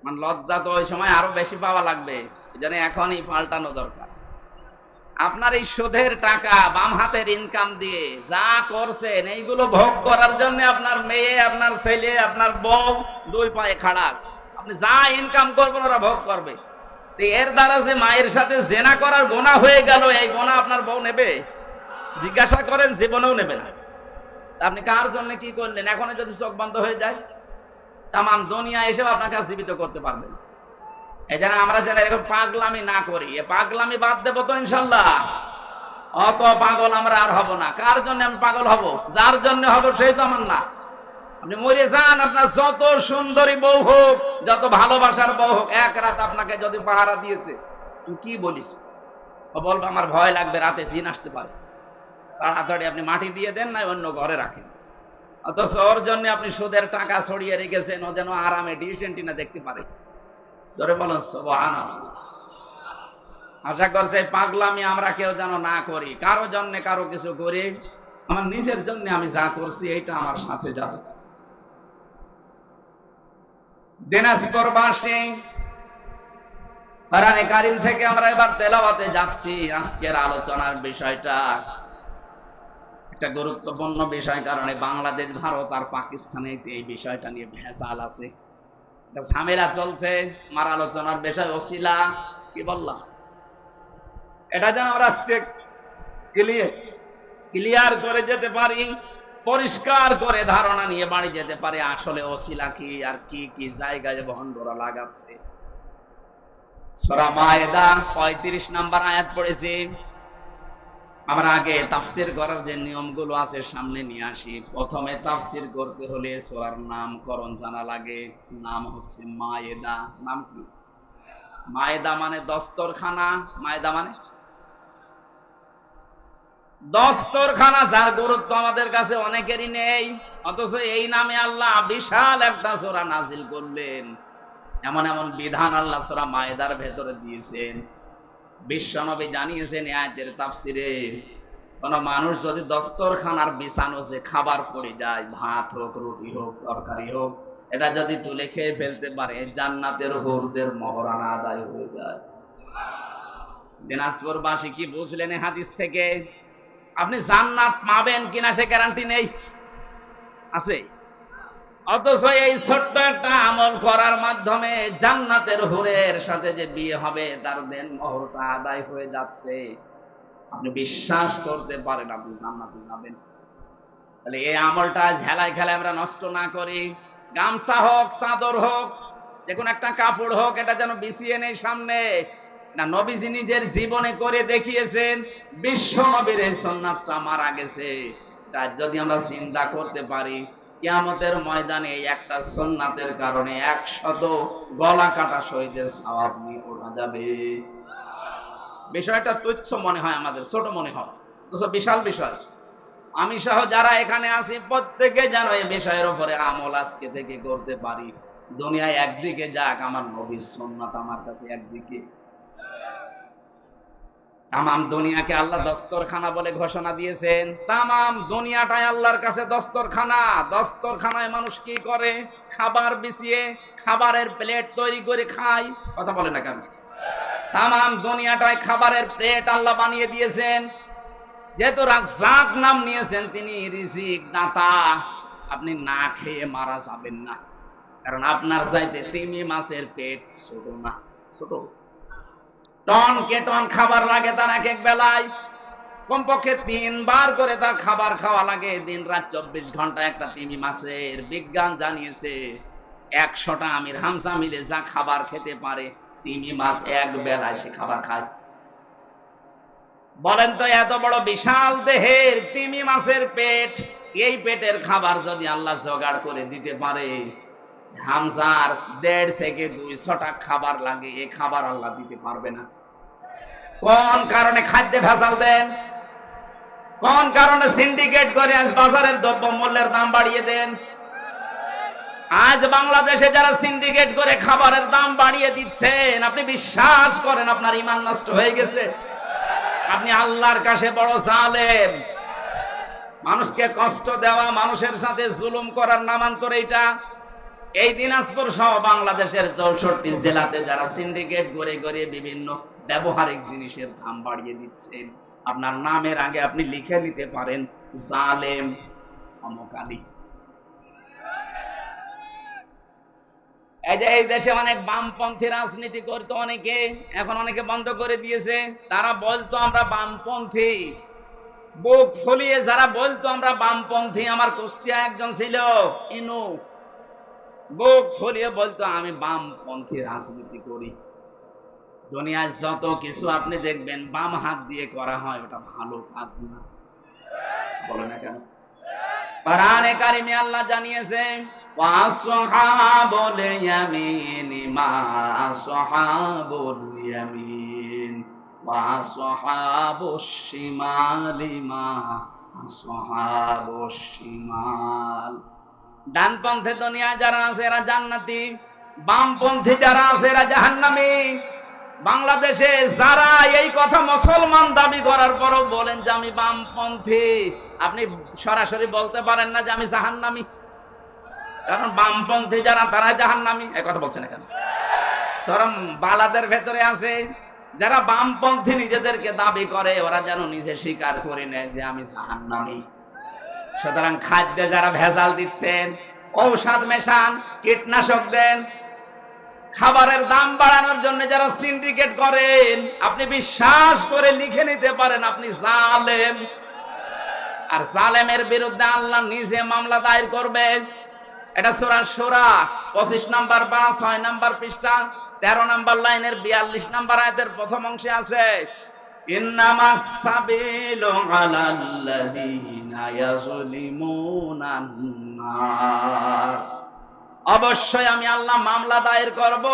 মানে লজ্জা তো ওই সময় আরো বেশি পাওয়া লাগবে, এই জন্য এখনই পাল্টানো দরকার। আপনার এই সুদের টাকা, বাম হাতের ইনকাম দিয়ে যা করছেন, এইগুলো ভোগ করার জন্য আপনার মেয়ে, আপনার ছেলে, আপনার বউ 2 পায়ে খাড়া আছে। আপনি যা ইনকাম করবেন ওরা ভোগ করবে। এর দ্বারা যে মায়ের সাথে জেনা করার গুনাহ হয়ে গেল, এই গুনাহ আপনার বউ নেবে? জিজ্ঞাসা করেন, জীবনেও নেবে না। আপনি কার জন্য কি করলেন? এখনো যদি চোখ বন্ধ হয়ে যায়, তামাম দুনিয়া এসেও আপনাকে জীবিত করতে পারবে না। এই জন্য আমরা যেন এরকম পাগলামি না করি, এ পাগলামি বাদ দেবো তো ইনশাল্লাহ। অত পাগল আমরা আর হব না। কার জন্য আমি পাগল হব? যার জন্য হব সেই তো আমার না। আপনি মরে যান, আপনার যত সুন্দরী বউ হোক, যত ভালোবাসার বউ হোক, এক রাত আপনাকে যদি পাহারা দিয়েছে, তুই কি বলিস? ও বলবে আমার ভয় লাগবে, রাতে জিন আসতে পারে, তাড়াতাড়ি আপনি মাটি দিয়ে দেন, না অন্য ঘরে রাখেন। অথচ ওর জন্য আপনি সুদের টাকা ছড়িয়ে রেখেছেন, ও যেন আরামে ডিশ এন্টিনা দেখতে পারে। ধরে বলুন সুবহানাল্লাহ। আশা করছে পাগলামি আমরা কেউ যেন না করি, কারো জন্য কারো কিছু করি। আমার নিজের জন্য আমি যা করছি, এইটা আমার সাথে যাবে। দিনাজপুরবাসী কোরআনে কারীম থেকে আমরা এবার তেলাওয়াতে যাচ্ছি। আজকের আলোচনার বিষয়টা একটা গুরুত্বপূর্ণ বিষয়, কারণে বাংলাদেশ, ভারত আর পাকিস্তানে এই বিষয়টা নিয়ে ভেজাল আছে, একটা ঝামেলা চলছে। আমার আলোচনার বিষয় ওসিলা, কি বললাম, এটা যেন আমরা আজকে ক্লিয়ার করে যেতে পারি, পরিষ্কার করে ধারণা নিয়ে বাড়ি যেতে পারি আসলে ওসিলা কি আর কি কি জায়গায় ভন্ডরা লাগাচ্ছে। সূরা মায়েদা 35 নম্বর আয়াত পড়েছি। আমরা আগে তাফসীর করার যে নিয়মগুলো আছে সামনে নিয়ে আসি। প্রথমে তাফসীর করতে হলে সূরার নামকরণ জানা লাগে। নাম হচ্ছে মায়েদা। নাম কি? মায়েদা মানে দস্তরখানা। মায়েদা মানে দস্তরখানা, যার গুরুত্ব আমাদের কাছে অনেকেরই নেই, অথচ এই নামে আল্লাহ বিশাল একটা সূরা নাজিল করলেন। এমন এমন বিধান আল্লাহ সূরা মায়েদার ভেতরে দিয়েছেন। বিশ্বনবী জানিয়েছেন এই আয়াতের তাফসিরে, কোন মানুষ যদি দস্তরখানার বিছানো যে খাবার পড়ে যায়, ভাত হোক, রুটি হোক, তরকারি হোক, এটা যদি তুলে খেয়ে ফেলতে পারে, জান্নাতের হুরদের মহরানা আদায় হয়ে যায়। দিনাজপুরবাসী কি বুঝলেন এই হাদিস থেকে? আপনি জান্নাত পাবেন কিনা সে গ্যারান্টি নেই, আছে। অথচ এই ছোট্ট একটা আমল করার মাধ্যমে জান্নাতের হুরের সাথে যে বিয়ে হবে, তার দেন মোহরটা আদায় হয়ে যাচ্ছে। আপনি বিশ্বাস করতে পারেন আপনি জান্নাতে যাবেন। তাহলে এই আমলটা ঝেলায় খেলায় আমরা নষ্ট না করি। গামছা হোক, চাদর হোক, যে কোনো একটা কাপড় হোক, এটা যেন বিছিয়ে নেই সামনে না। নবীজি নিজের জীবনে করে দেখিয়েছেন। বিশ্ব নবীর এই সুন্নাতটা মারা গেছে। এটা যদি আমরা চিন্তা করতে পারি, কিয়ামতের ময়দানে এই একটা সুন্নাতের কারণে 100 গলা কাটা শহীদের সওয়াব নিয়ে ওঠা যাবে। বিষয়টা তুচ্ছ মনে হয়, আমাদের ছোট মনে হয়, অথচ বিশাল বিষয়। আমি সহ যারা এখানে আছি প্রত্যেকে যেন এই বিষয়ের উপরে আমল আজকে থেকে করতে পারি। দুনিয়ায় একদিকে যাক, আমার নবীর সুন্নাত আমার কাছে একদিকে। তামাম দুনিয়াকে আল্লাহ দস্তরখানা বলে ঘোষণা দিয়েছেন। তামাম দুনিয়াটাই আল্লাহর কাছে দস্তরখানা। দস্তরখানায় মানুষ কি করে? খাবার বিছিয়ে খাবারের প্লেট তৈরি করে খায়। কথা বলে না কেন? তামাম দুনিয়াটাই খাবারের প্লেট আল্লাহ বানিয়ে দিয়েছেন। যেহেতু রাজ্জাক নাম নিয়েছেন, তিনি রিজিক দাতা। আপনি না খেয়ে মারা যাবেন না, কারণ আপনার চাইতে তিমি মাছের পেট ছোট না, ছোট টন কে টন খাবার লাগে তার এক এক বেলায়। কমপক্ষে 3 বার করে তার খাবার খাওয়া লাগে, দিন রাত 24 ঘন্টা একটা তিমি মাছের। বিজ্ঞান জানিয়েছে 100টা আমির হামজা মিলে যা খাবার খেতে পারে, তিমি মাছ এক বেলায় সে খাবার খায়। বলেন তো, এত বড় বিশাল দেহের তিমি মাছের পেট, এই পেটের খাবার যদি আল্লাহ জোগাড় করে দিতে পারে, হামজার 1.5 থেকে 200টা খাবার লাগে, এই খাবার আল্লাহ দিতে পারবে না? কোন কারণে খাদ্যে ভেজাল দেন? কোন কারণে সিন্ডিকেট করে আজ বাজারের দ্রব্য মূল্যের দাম বাড়িয়ে দেন? আজ বাংলাদেশে যারা সিন্ডিকেট করে খাবারের দাম বাড়িয়ে দিচ্ছেন, আপনি বিশ্বাস করেন আপনার ঈমান নষ্ট হয়ে গেছে? আপনি আল্লাহর কাছে বড় জালেম। মানুষকে কষ্ট দেওয়া, মানুষের সাথে জুলুম করার নামান্তর এটা। এই দিনাজপুর সহ বাংলাদেশের 64 জেলাতে যারা সিন্ডিকেট করে করে বিভিন্ন ব্যবহারিক জিনিসের দাম বাড়িয়ে দিচ্ছেন, আপনার নামের আগে আপনি লিখে নিতে পারেন জালেম অমুক আলী। এই যে এই দেশে অনেক বামপন্থী রাজনীতি করতো অনেকে, এখন অনেকে বন্ধ করে দিয়েছে। তারা বলতো আমরা বামপন্থী, বুক ফুলিয়ে যারা বলতো আমরা বামপন্থী। আমার কুষ্টিয়া একজন ছিল, ইনু, বুক ফুলিয়ে বলতো আমি বামপন্থী রাজনীতি করি। দুনিয়ায় যত কিছু আপনি দেখবেন বাম হাত দিয়ে করা হয়, ওটা ভালো কাজ না। বলে না কেন? কোরআনে কারিমে আল্লাহ জানিয়েছেন, ওয়াসহাবুল ইয়ামিন মা আসহাবুল ইয়ামিন ওয়াসহাবুশ শিমালি মা আসহাবুশ শিমাল। ডানপন্থী দুনিয়ায় যারা আছে এরা জান্নাতি, বামপন্থী যারা আছে এরা জাহান্নামী। বাংলাদেশে যারা এই কথা মুসলমান দাবি করার পরও বলেন যে আমি বামপন্থী, আপনি সরাসরি বলতে পারেন না যে আমি জাহান্নামী, কারণ বামপন্থী যারা তারা জাহান্নামী। এই কথা বলছেন না কেন? চরম বালাদের ভেতরে আছে যারা বামপন্থী নিজেদেরকে দাবি করে, ওরা যেন নিজে স্বীকার করে নেয় যে আমি জাহান্নামী। সুতরাং খাদ্যে যারা ভেজাল দিচ্ছেন, ঔষধ মেশান, কীটনাশক দেন, খাবারের দাম বাড়ানোর জন্য যারা সিন্ডিকেট করেন, আপনি বিশ্বাস করে লিখে নিতে পারেন আপনি জালেম। আর জালেমের বিরুদ্ধে আল্লাহ নিজে মামলা দায়ের করবেন। এটা সূরা শূরা 25 নম্বর বা 6 নম্বর পৃষ্ঠা 13 নম্বর লাইনের 42 নম্বর আয়াতের প্রথম অংশে আছে, ইন্নামাস সাবিলু আলাল্লাযীনা ইয়াযলিমুনান নাস। অবশ্যই আমি আল্লাহ মামলা দায়ের করব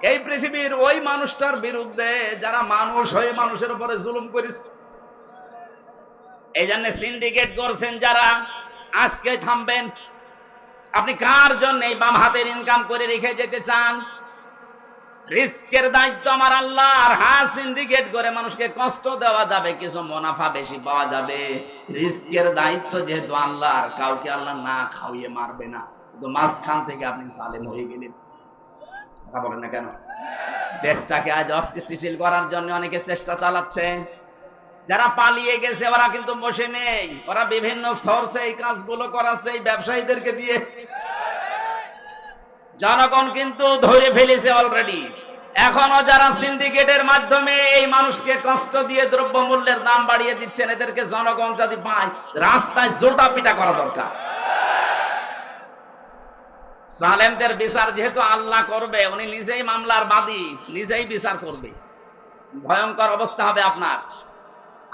এই পৃথিবীর ওই মানুষটার বিরুদ্ধে যারা মানুষ হয়ে মানুষের উপরে জুলুম করেছে। এই জন্য সিন্ডিকেট করছেন যারা, আজকে থামবেন। আপনি কার জন্য এই বাম হাতের ইনকাম করে রেখে যেতে চান? রিস্কের দায়িত্ব আমার আল্লাহ। আর হ্যাঁ, সিন্ডিকেট করে মানুষকে কষ্ট দেওয়া যাবে, কিছু মুনাফা বেশি পাওয়া যাবে। রিস্কের দায়িত্ব যেহেতু আল্লাহর, কাউকে আল্লাহ না খাওয়িয়ে মারবে না। কিন্তু মাঝখান থেকে আপনি জালেম হয়ে গেলেন। কথা বলেন না কেন? দেশটাকে আজ অস্থিতিশীল করার জন্য অনেকে চেষ্টা চালাচ্ছে। যারা পালিয়ে গেছে ওরা কিন্তু বসে নেই, ওরা বিভিন্ন সোর্সে এই কাজগুলো করাচ্ছে এই ব্যবসায়ীদেরকে দিয়ে। জনগণ কিন্তু ধরে ফেলেছে অলরেডি। এখনো যারা সিন্ডিকেটের মাধ্যমে এই মানুষকে কষ্ট দিয়ে দ্রব্য মূল্যের দাম বাড়িয়ে দিচ্ছেন, এদেরকে জনগণ যদি পায় রাস্তায় জোটা পিটা করা দরকার। জালেমদের বিচার যেহেতু আল্লাহ করবে, উনি নিজেই মামলার বাদী, নিজেই বিচার করবে। ভয়ঙ্কর অবস্থা হবে আপনার।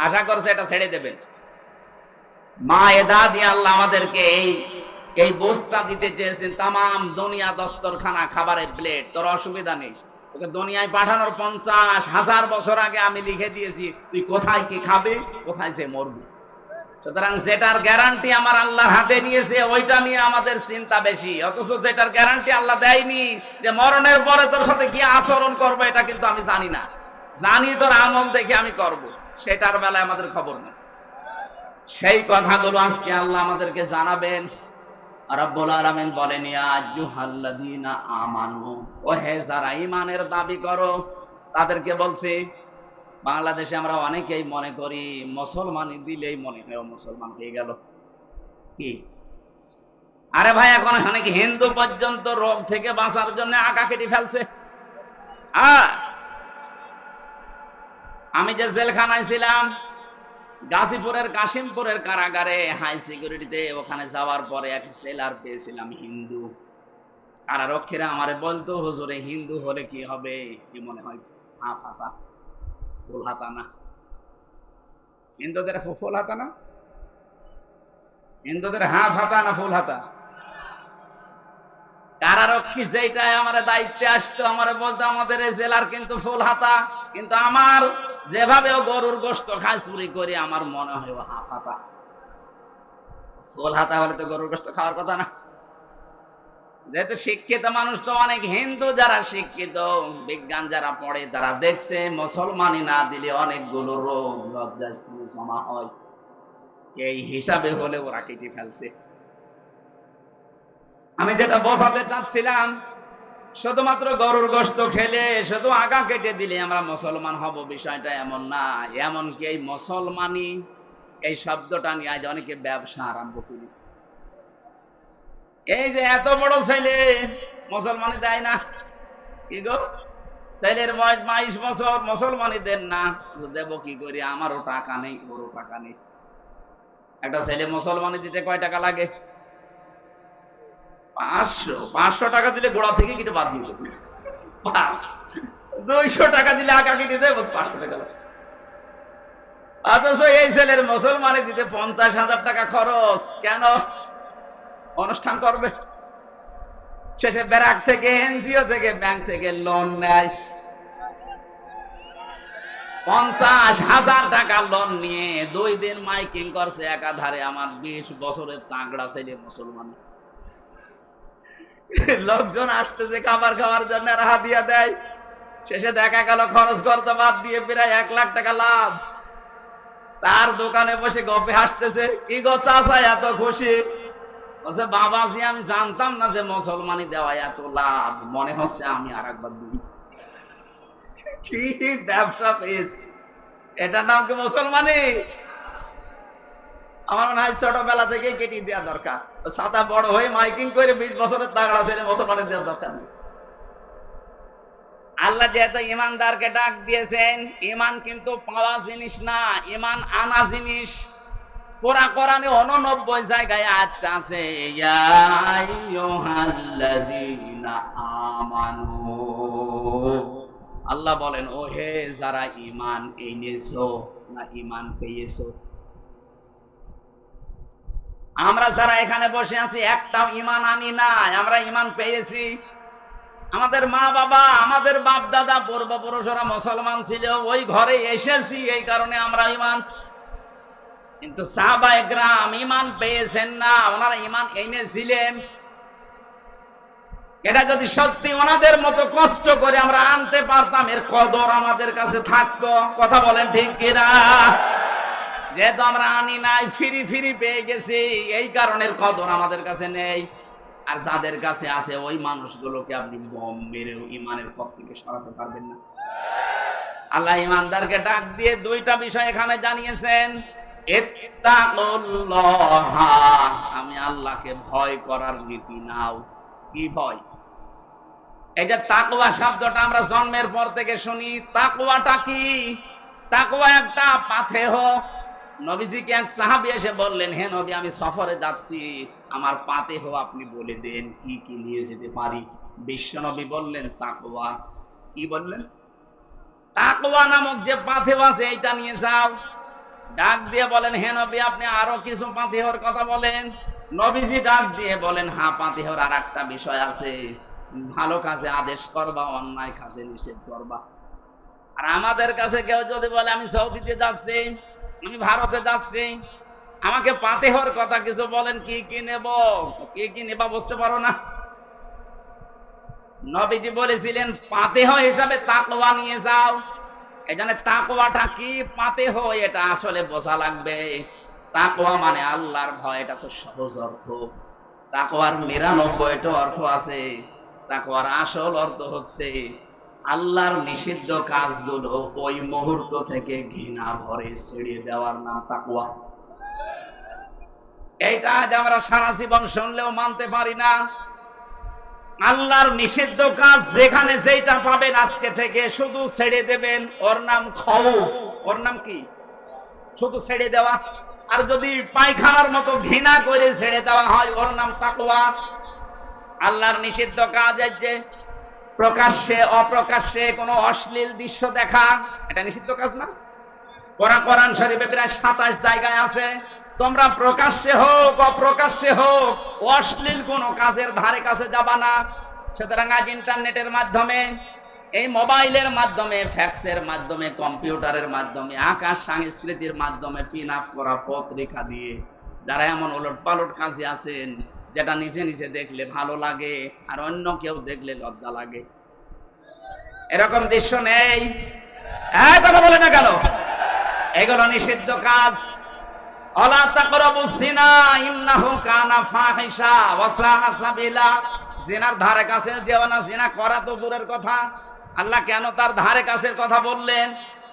আশা করছে এটা ছেড়ে দেবেন। মায়েদা দিয়ে আল্লাহ আমাদেরকে এই বোঝটা দিতে চেয়েছেন। তামাম দুনিয়া দস্তরখানা, খাবারের প্লেট, তোর অসুবিধা নেই, তোকে দুনিয়ায় পাঠানোর 50,000 বছর আগে আমি লিখে দিয়েছি তুই কোথায় কি খাবে, কোথায় সে মরবে। সুতরাং যেটার গ্যারান্টি আমার আল্লাহর হাতে নিয়েছে ওইটা নিয়ে আমাদের চিন্তা বেশি। অথচ যেটার গ্যারান্টি আল্লাহ দেয়নি, যে মরণের পরে তোর সাথে কি আচরণ করবো, এটা কিন্তু আমি জানি না। জানি তোর আমল দেখে আমি করব, সেটার বেলায় আমাদের খবর নেই। সেই কথাগুলো আজকে আল্লাহ আমাদেরকে জানাবেন। রব্বুল আলামিন বলেন, ইয়া আইয়ুহাল্লাযীনা আমানু, ও হে যারা ঈমানের দাবি করো, তাদেরকে বলছি। বাংলাদেশে আমরা অনেকেই মনে করি মুসলমানি দিলেই মনে হয় মুসলমান হয়ে গেল। কি আরে ভাই, এখন অনেক হিন্দু পর্যন্ত রোগ থেকে বাঁচার জন্য আঁকা কেটে ফেলছে। আমি যে জেলখানায় ছিলাম, গাজীপুরের কাশিমপুরের কারাগারে হাই সিকিউরিটিতে, ওখানে যাওয়ার পরে এক সেলার পেয়েছিলাম হিন্দু। কারারক্ষীরা আমারে বলতো, হুজুরে হিন্দু হলে কি হবে, কি মনে হয় হাফ হাতা ফুল হাতা না? হিন্দুদের ফুল হাতা না, হিন্দুদের হাফ হাতা না ফুল হাতা? কারারক্ষী যেটাই আমার দায়িত্বে আসতো আমারে বলতো আমাদের এই জেলার কিন্তু ফুল হাতা। কিন্তু আমার যেভাবে গরুর গোশত খায় চুরি করে, আমার মনে হয় ও হাফ হাতা। ফুল হাতা হলে তো গরুর গোশত খাওয়ার কথা না। যেহেতু শিক্ষিত মানুষ তো অনেক, হিন্দু যারা শিক্ষিত, বিজ্ঞান যারা পড়ে, তারা দেখছে মুসলমানি না দিলে অনেকগুলো রোগ লজ্জাস্থানে জমা হয়। এই হিসাবে হলে ওরা কেটে ফেলছে। আমি যেটা বোঝাতে চাচ্ছিলাম, শুধুমাত্র গরুর গোশত খেলে, শুধু আগা কেটে দিলে আমরা মুসলমান হব, বিষয়টা এমন না। এমনকি এই মুসলমানি এই শব্দটা নিয়ে আজ অনেকে ব্যবসা আরম্ভ করেছে। এই যে এত বড় ছেলে মুসলমানি দেয় না, কি গো, ছেলের বয়স 22 বছর, মুসলমানি দেন না। দেব কি করি, আমারও টাকা নেই, ওরও টাকা নেই। একটা ছেলে মুসলমানি দিতে কয় টাকা লাগে? 500 টাকা দিলে গোড়া থেকে কেটে বাদ দিয়ে দেবে। 200 টাকা দিলে আঁকা কেটে দেবে, 500 টাকা লাগে। অথচ এই ছেলের মুসলমানি দিতে 50,000 টাকা খরচ। কেন? অনুষ্ঠান করবে, শেষে ব্যারাক থেকে, এনজিও থেকে, ব্যাংক থেকে লোন নেয়। 50,000 টাকা লোন নিয়ে 2 দিন মাইকিং করছে একাধারে। আমার 20 বছরের তাগড়া ছেলে মুসলমান। লোকজন আসতেছে খাবার খাওয়ার জন্য, আর হাদিয়া দেয়। শেষে দেখা গেল খরচ করতে বাদ দিয়ে প্রায় 1 লাখ টাকা লাভ। 4 দোকানে বসে গপে হাসতেছে, কি গো চাচা এত খুশি? বলছে, বাবাজি আমি জানতাম না যে মুসলমানি দেওয়া এত লাভ, মনে হচ্ছে আমি আর একবার দিই। কি ব্যবসা পেয়েছে, এটার নাম কি মুসলমানি? আমার মনে হয় ছোটবেলা থেকেই কেটে দেওয়া দরকার। ছাতা বড় হয়ে মাইকিং করে 20 বছরের তাগড়া ছেলে মুসলমানের দেওয়ার দরকার নেই। আল্লাহ যেহেতু ইমানদারকে ডাক দিয়েছেন, ইমান কিন্তু পাওয়া জিনিস না, ইমান আনা জিনিস। পুরা কোরআনে 89 জায়গায় আয়াত আছে, ইয়া আইয়ুহাল্লাযীনা আমানু। আল্লাহ বলেন, ও হে যারা ঈমান এনেছো না ঈমান পেয়েছো। আমরা যারা এখানে বসে আছি একটাও ঈমান আনি নাই, আমরা ঈমান পেয়েছি। আমাদের মা বাবা, আমাদের বাপ দাদা পূর্বপুরুষরা মুসলমান ছিল, ওই ঘরে এসেছি, এই কারণে আমরা ঈমান। কিন্তু সাহাবায়ে কেরাম ঈমান পেয়েছেন না, ওনারা ঈমান এনেছিলেন। এটা যদি সত্যি ওনাদের মতো কষ্ট করে আমরা আনতে পারতাম, এর কদর আমাদের কাছে থাকতো। কথা বলেন ঠিক কিনা? যেহেতু আমরা আনি নাই, ফিরি ফিরি পেয়ে গেছি, এই কারণের কদর আমাদের কাছে নেই। আর যাদের কাছে আছে ওই মানুষগুলোকে আপনি বম মেরেও ঈমানের পথ থেকে সরাতে পারবেন না। আল্লাহ ঈমানদারকে ডাক দিয়ে দুইটা বিষয় এখানে জানিয়েছেন। ইত্তাকুল্লাহ, আমি আল্লাহকে ভয় করার নীতি নাও। কি ভয়? এই যে তাকওয়া শব্দটা আমরা জন্মের পর থেকে শুনি, তাকওয়াটা কি? তাকওয়া একটা পাথেহ। নবীজিকে এক সাহাবী এসে বললেন, হে নবী, আমি সফরে যাচ্ছি, আমার পাথেহ আপনি বলে দেন, কি কি নিয়ে যেতে পারি? বিশ্ব নবী বললেন তাকওয়া। কি বললেন? তাকওয়া নামক যে পাথেহ আছে এইটা নিয়ে যাও। ডাক দিয়ে বলেন, হে নবী, আপনি আরো কিছু পাথেহর কথা বলেন। নবীজি ডাক দিয়ে বলেন, হ্যাঁ, পাথেহর আর একটা বিষয় আছে, ভালো কাজে আদেশ করবা, অন্যায় কাজে নিষেধ করবা। আর আমাদের কাছে কেউ যদি বলে আমি সৌদিতে যাচ্ছি, আমি ভারতে যাচ্ছি, আমাকে পাথেহর কথা কিছু বলেন, কি কি নেব, কি কি নেবা বুঝতে পারো না। নবীজি বলেছিলেন পাথেহ হিসাবে তাকওয়া নিয়ে যাও। এখানে তাকওয়াটা কি, পাথেহ এটা আসলে বোঝা লাগবে। তাকওয়া মানে আল্লাহর ভয়, এটা তো সহজ অর্থ। তাকওয়ার 99টা অর্থ আছে। তাকওয়ার আসল অর্থ হচ্ছে আল্লাহর নিষিদ্ধ কাজগুলো ওই মুহূর্ত থেকে ঘৃণা ভরে ছেড়ে দেওয়ার নাম তাকওয়া। এইটা আজ আমরা সারা জীবন শুনলেও মানতে পারি না। আল্লাহর নিষিদ্ধ কাজ যেখানে যেটা পাবেন আজকে থেকে শুধু ছেড়ে দেবেন, ওর নাম খৌফ। ওর নাম কি? শুধু ছেড়ে দেওয়া। আর যদি পায়খানার মতো ঘৃণা করে ছেড়ে দেওয়া হয়, ওর নাম তাকওয়া। আল্লাহর নিষিদ্ধ কাজ যে প্রকাশ্যে অপ্রকাশ্যে কোনো অশ্লীল দৃশ্য দেখা, এটা নিষিদ্ধ কাজ না? কোরআন শরীফে প্রায় 27 জায়গায় আছে, তোমরা প্রকাশ্যে হোক অপ্রকাশ্যে হোক অশ্লীল কোন কাজের ধারে কাছে যাবা না। সুতরাং আজ ইন্টারনেটের মাধ্যমে, এই মোবাইলের মাধ্যমে, ফ্যাক্সের মাধ্যমে, কম্পিউটারের মাধ্যমে, আকাশ সংস্কৃতির মাধ্যমে পিন আপ করা পত্রিকা দিয়ে যারা এমন ওলট পালট কাজে আছেন, যেটা নিজে নিজে দেখলে ভালো লাগে আর অন্য কেউ দেখলে লজ্জা লাগে, এরকম দৃশ্য নেই? কথা বলে না কেন? এগুলো নিষিদ্ধ কাজ। ওয়ালা তাকরাবুস জিনা ইন্নাহু কানা ফাহিশা ওয়া সাআ সাবিলা। জিনার ধারে কাছে যেও না। জিনা করা তো দূরের কথা, আল্লাহ কেন তার ধারে কাছের কথা বললেন?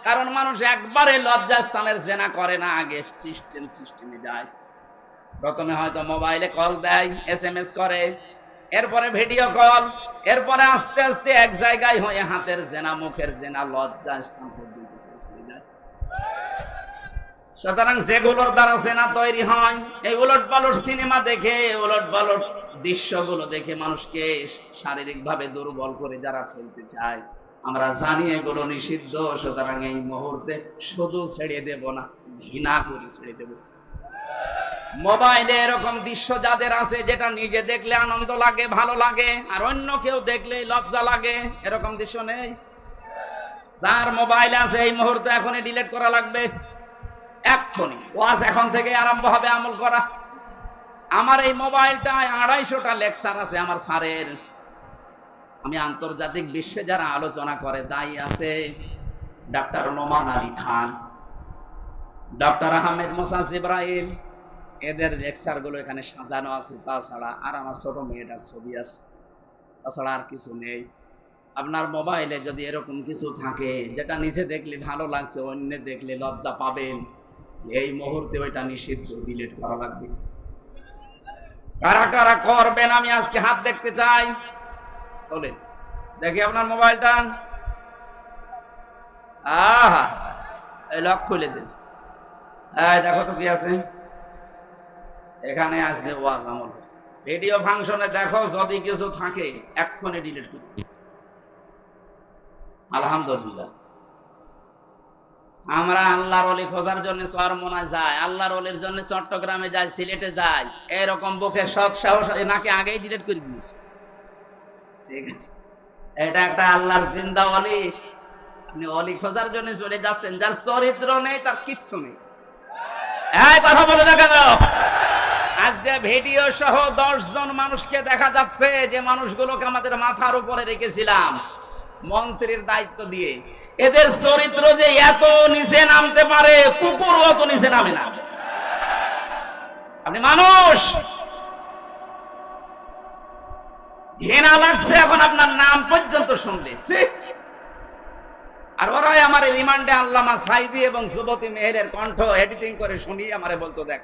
কারণ মানুষ একবারে লজ্জাস্থানের জিনা করে না, আগে সিস্টেমে যায়। প্রথমে হয়তো মোবাইলে কল দেয়, SMS করে, এরপরে ভিডিও কল, এরপরে আস্তে আস্তে এক জায়গায় হয়ে হাতের জিনা, মুখের জিনা, লজ্জাস্থান পর্যন্ত পৌঁছে যায়। সুতরাং যেগুলোর দ্বারা জিনা তৈরি হয়, এই উলট পালট সিনেমা দেখে, উলট পালট দৃশ্যগুলো দেখে মানুষকে শারীরিকভাবে দুর্বল করে যারা ফেলতে চায়, আমরা জানি এগুলো নিষিদ্ধ। সুতরাং এই মুহূর্তে শুধু ছেড়ে দেব না, ঘৃণা করে ছেড়ে দেব। মোবাইলে এরকম দৃশ্য যাদের আছে, যেটা নিজে দেখলে আনন্দ লাগে, ভালো লাগে, আর অন্য কেউ দেখলে লজ্জা লাগে, এরকম দৃশ্য নেই? যার মোবাইল আছে এই মুহূর্তে এখনই ডিলিট করা লাগবে, এক্ষুনি। ওয়াজ এখন থেকে আরম্ভ হবে আমল করা। আমার এই মোবাইলটায় 250টা লেকচার আছে আমার স্যারের। আমি আন্তর্জাতিক বিশ্বে যারা আলোচনা করে দায়ী আছে, ডাক্তার নোমান আলী খান, ডক্টর আহমেদ মোসা জিব্রাইল, এদের লেকচার গুলো এখানে সাজানো আছে। তাছাড়া আর আমার ছোট মেয়েটার ছবি আছে, তাছাড়া আর কিছু নেই। আপনার মোবাইলে যদি এরকম কিছু থাকে যেটা নিজে দেখলে ভালো লাগছে, অন্য দেখলে লজ্জা পাবেন, এই মুহূর্তে ওইটা নিষিদ্ধ, ডিলিট করা লাগবে। কারা কারা করবেন আমি আজকে হাত দেখতে চাই, বলেন দেখি আপনার মোবাইলটা। আহা, এই লক খুলে দিন। দেখো তো কি আছে এখানে। আজকে ওয়াজ আমল ভিডিও ফাংশনে দেখো, যদি কিছু থাকে এক্ষুনি ডিলিট করুন। আলহামদুলিল্লাহ, আমরা আল্লাহর ওলি খোঁজার জন্য চরমোনায় যাই, আল্লাহর ওলির জন্য চট্টগ্রামে যাই, সিলেটে যাই, এরকম বুকে সৎ সাহস নাকি আগেই ডিলিট করে দিয়েছে। ঠিক আছে, এটা একটা আল্লাহর জিন্দা ওলি। আপনি ওলি খোঁজার জন্য চলে যাচ্ছেন, যার চরিত্র নেই, তার কিচ্ছু নেই। এই কথা বলে না কেন? আজ যে ভিডিও সহ 10 জন মানুষকে দেখা যাচ্ছে, যে মানুষগুলোকে আমাদের মাথার উপরে রেখেছিলাম মন্ত্রীর দায়িত্ব দিয়ে, এদের চরিত্র যে এত নিচে নামতে পারে, কুকুর অত নিচে নামে না। আপনি মানুষ, ঘৃণা লাগছে এখন আপনার নাম পর্যন্ত শুনলে। আর ওরাই আমার রিমান্ডে আল্লামা সাইদি এবং যুবতী মেহেরের কণ্ঠ এডিটিং করে শুনিয়ে আমারে বলতো, দেখ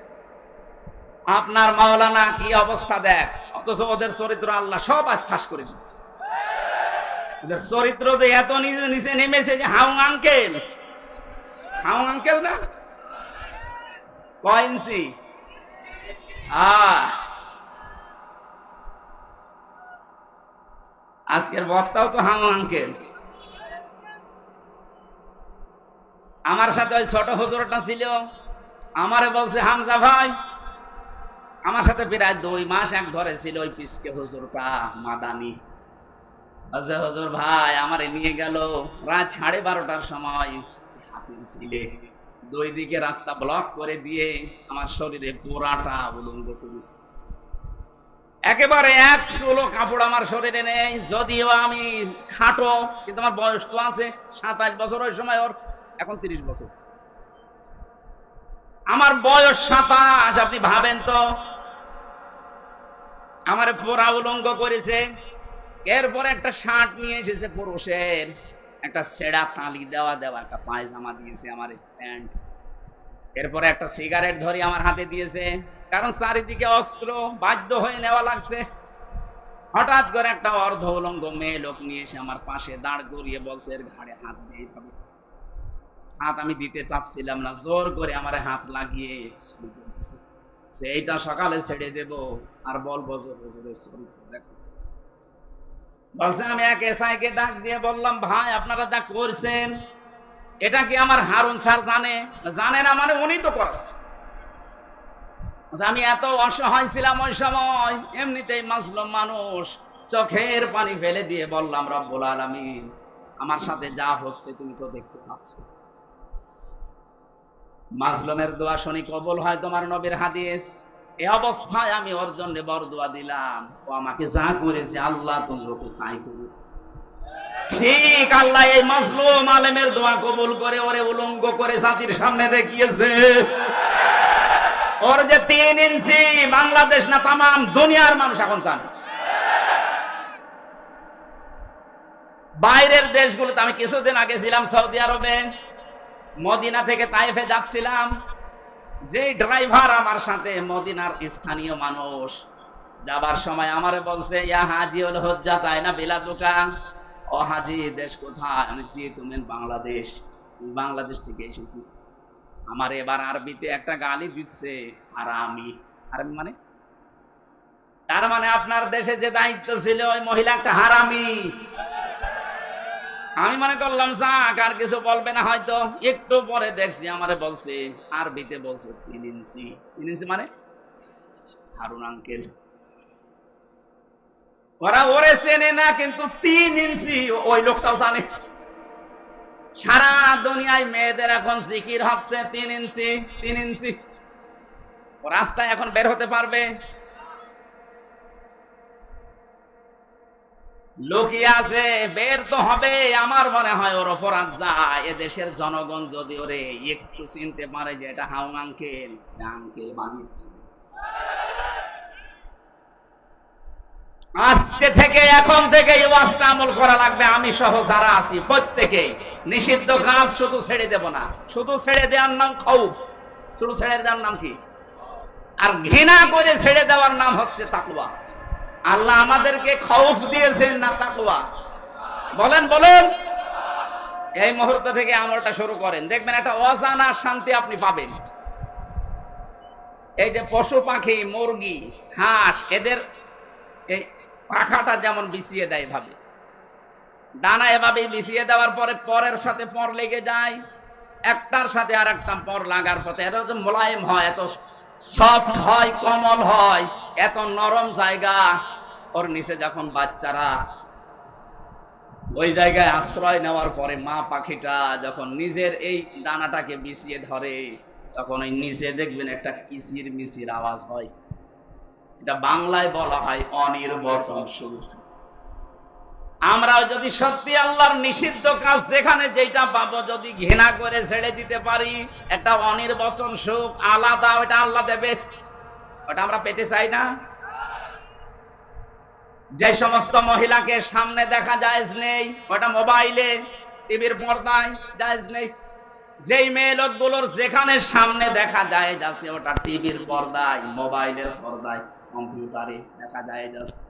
আপনার মাওলানা কি অবস্থা দেখ, অথচ ওদের চরিত্র আল্লাহ সব আজ ফাঁস করে দিচ্ছে। ওদের চরিত্র যে এত নিচে নিচে নেমেছে যে হাউং আঙ্কেল, হাউং আঙ্কেল না কয় ইঞ্চি, আজকের বক্তাও তো হাউং আঙ্কেল। আমার সাথে ওই ছোট হুজুরটা ছিল, আমারে বলছে হামজা ভাই, আমার সাথে প্রায় 2 মাস এক ঘরে ছিল ওই পিসকে হুজুরটা মাদানি। বলছে হুজুর ভাই আমারে নিয়ে গেল রাত 12:30টার সময় হাতির ছিলে, 2 দিকে রাস্তা ব্লক করে দিয়ে আমার শরীরে পুরাটা উলঙ্গ করেছে। একেবারে এক চুলো কাপড় আমার শরীরে নেই, যদিও আমি খাটো, কিন্তু আমার বয়স তো আছে 27 বছর। ওই সময় ওর এখন 30 বছর, আমার বয়স 27। আপনি ভাবেন তো, আমার পোড়া উলঙ্গ করেছে। এরপরে একটা শার্ট নিয়ে এসেছে পুরুষের, একটা ছেঁড়া তালি দেওয়া একটা পায়জামা দিয়েছে, আমার প্যান্ট। এরপরে একটা সিগারেট ধরে আমার হাতে দিয়েছে, কারণ চারিদিকে অস্ত্র, বাধ্য হয়ে নেওয়া লাগছে। হঠাৎ করে একটা অর্ধ উলঙ্গ মেয়ে লোক নিয়ে এসে আমার পাশে দাঁড় করিয়ে বলছে এর ঘাড়ে হাত দিয়ে হবে। হাত আমি দিতে চাচ্ছিলাম না, জোর করে আমার হাত লাগিয়ে এইটা সকালে ছেড়ে দেব আর বলবো যে হুজুরের চরিত্র দেখো। বলছে, আমি এক এসআইকে ডাক দিয়ে বললাম, ভাই আপনারা যা করছেন এটা কি আমার হারুন স্যার জানে? জানে না মানে উনি তো করছে। আমি এত অসহায় ছিলাম ওই সময়, এমনিতেই মাজলুম মানুষ, চোখের পানি ফেলে দিয়ে বললাম, রব্বুল আলামিন আমার সাথে যা হচ্ছে তুমি তো দেখতে পাচ্ছ। মাজলুমের দোয়া শুনি কবুল হয় তোমার নবীর হাদিস। এই অবস্থায় আমি ওর জন্য বরদোয়া দিলাম, ও আমাকে যা করেছে আল্লাহ তুমি ওকে তাই করো। ঠিক আল্লাহ এই মাজলুম আলেমের দোয়া কবুল করে ওরে উলঙ্গ করে জাতির সামনে দেখিয়েছে। ওর যে 3 ইঞ্চি বাংলাদেশ না তামাম দুনিয়ার মানুষ এখন জানে। বাইরের দেশগুলোতে, আমি কিছুদিন আগে ছিলাম সৌদি আরবে, মদিনা থেকে তায়েফে যাচ্ছিলাম, যে ড্রাইভার আমার সাথে মদিনার স্থানীয় মানুষ, যাবার সময় আমারে বলছে, ইয়া হাজিউল হুজ্জাত আইনা বিলাদুকা, ও হাজি দেশ কোথায়? আমি জি তুমি বাংলাদেশ। বাংলাদেশ থেকে এসেছি। আমার এবার আরবিতে একটা গালি দিচ্ছে, হারামি। হারামি মানে, তার মানে আপনার দেশে যে দায়িত্ব ছিল ওই মহিলা একটা হারামি। আমি মনে করলাম যাক আর কিছু বলবে না হয়তো। একটু পরে দেখছি আমারে বলছে, আরবিতে বলছে 3 ইঞ্চি। 3 ইঞ্চি মানে হারুন আঙ্কেল। ওরা ওরে চেনে না, কিন্তু 3 ইঞ্চি ওই লোকটাও জানে। সারা দুনিয়ায় মেয়েদের এখন জিকির হচ্ছে 3 ইঞ্চি 3 ইঞ্চি। ও রাস্তায় এখন বের হতে পারবে? লুকিয়ে আছে, বের তো হবে। আমার মনে হয় ওর অপরাধ যায়। এদেশের জনগণ যদি ওরে একটু চিনতে পারে যে এটা হাউং আঙ্কেল, আঙ্কেল বানিয়ে আজকে আজকে থেকে এখন থেকে এই ওয়াজটা আমল করা লাগবে। আমি সহ যারা আছি প্রত্যেকেই নিষিদ্ধ কাজ শুধু ছেড়ে দেব না, শুধু ছেড়ে দেওয়ার নাম খৌফ, শুধু ছেড়ে দেওয়ার নাম কি? আর ঘৃণা করে ছেড়ে দেওয়ার নাম হচ্ছে তাকওয়া। আল্লাহ আমাদেরকে খৌফ দিয়েছেন না তাকওয়া? বলেন বলেন। এই মুহূর্ত থেকে আমলটা শুরু করেন, দেখবেন একটা অজানা শান্তি আপনি পাবেন। এই যে পশু পাখি, মুরগি, হাঁস, এদের এই পাখাটা যেমন বিছিয়ে দেয় ভাবে, ডানা এভাবেই বিছিয়ে দেওয়ার পরে পরের সাথে পর লেগে যায়, একটার সাথে আর একটা পর লাগার পথে এত মোলায়েম হয়, এত সফট হয়, কোমল হয়, এত নরম জায়গা। ওর নিচে যখন বাচ্চারা ওই জায়গায় আশ্রয় নেওয়ার পরে মা পাখিটা যখন নিজের এই ডানাটাকে বিছিয়ে ধরে, তখন ওই নিচে দেখবেন একটা কিচির মিচির আওয়াজ হয়। এটা বাংলায় বলা হয় অনির্বচন সুখ। আমরাও যদি সত্যি আল্লাহর নিষিদ্ধ কাজ যেখানে যেটা পাবো যদি ঘৃণা করে ছেড়ে দিতে পারি, একটা অনির্বচন সুখ আলাদা, ওটা আল্লাহ দেবে। ওটা আমরা পেতে চাই না? যে সমস্ত মহিলাকে সামনে দেখা জায়েজ নেই, ওটা মোবাইলে, টিভির পর্দায় জায়েজ নেই। যেই মেয়ে লোকগুলোর যেখানে সামনে দেখা জায়েজ আছে, ওটা টিভির পর্দায়, মোবাইলের পর্দায়, কম্পিউটারে দেখা জায়েজ আছে।